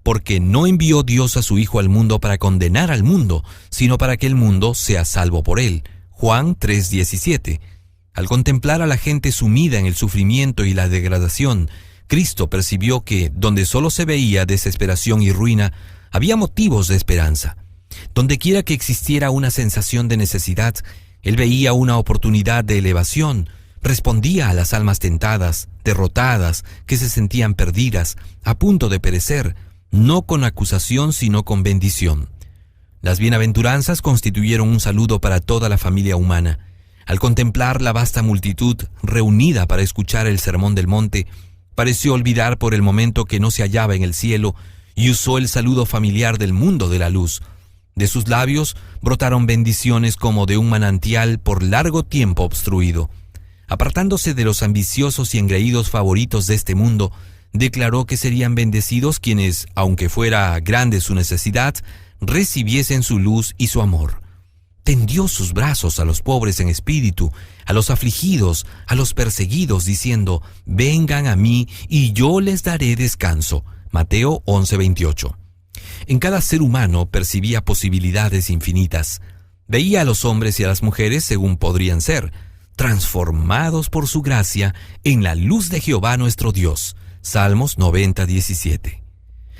Porque no envió Dios a su Hijo al mundo para condenar al mundo, sino para que el mundo sea salvo por él. Juan 3:17. Al contemplar a la gente sumida en el sufrimiento y la degradación, Cristo percibió que, donde solo se veía desesperación y ruina, había motivos de esperanza. Donde quiera que existiera una sensación de necesidad, Él veía una oportunidad de elevación, respondía a las almas tentadas, derrotadas, que se sentían perdidas, a punto de perecer, no con acusación sino con bendición. Las bienaventuranzas constituyeron un saludo para toda la familia humana. Al contemplar la vasta multitud reunida para escuchar el sermón del monte, pareció olvidar por el momento que no se hallaba en el cielo y usó el saludo familiar del mundo de la luz. De sus labios brotaron bendiciones como de un manantial por largo tiempo obstruido. Apartándose de los ambiciosos y engreídos favoritos de este mundo, declaró que serían bendecidos quienes, aunque fuera grande su necesidad, recibiesen su luz y su amor. Tendió sus brazos a los pobres en espíritu, a los afligidos, a los perseguidos, diciendo: vengan a mí y yo les daré descanso. Mateo 11:28. En cada ser humano percibía posibilidades infinitas. Veía a los hombres y a las mujeres según podrían ser, transformados por su gracia en la luz de Jehová nuestro Dios. Salmos 90:17.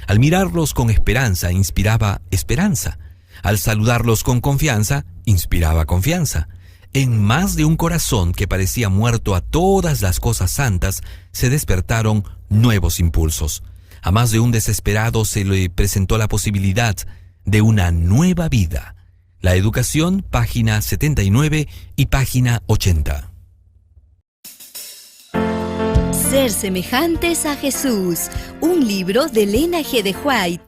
Al mirarlos con esperanza, inspiraba esperanza. Al saludarlos con confianza, inspiraba confianza. En más de un corazón que parecía muerto a todas las cosas santas, se despertaron nuevos impulsos. A más de un desesperado se le presentó la posibilidad de una nueva vida. La Educación, página 79 y página 80. Ser semejantes a Jesús, un libro de Elena G. de White.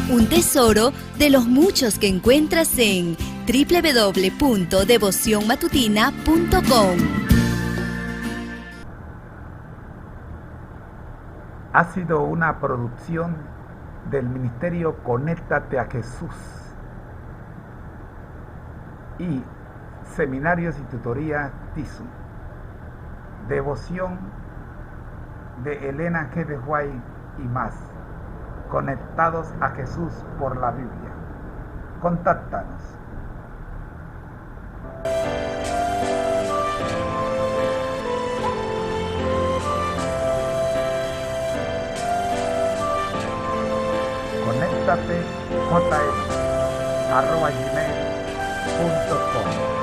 Un tesoro de los muchos que encuentras en www.devocionmatutina.com. Ha sido una producción del Ministerio Conéctate a Jesús y Seminarios y Tutoría TISU. Devoción de Elena G. de White y más. Conectados a Jesús por la Biblia. Contáctanos. conectatejs@gmail.com.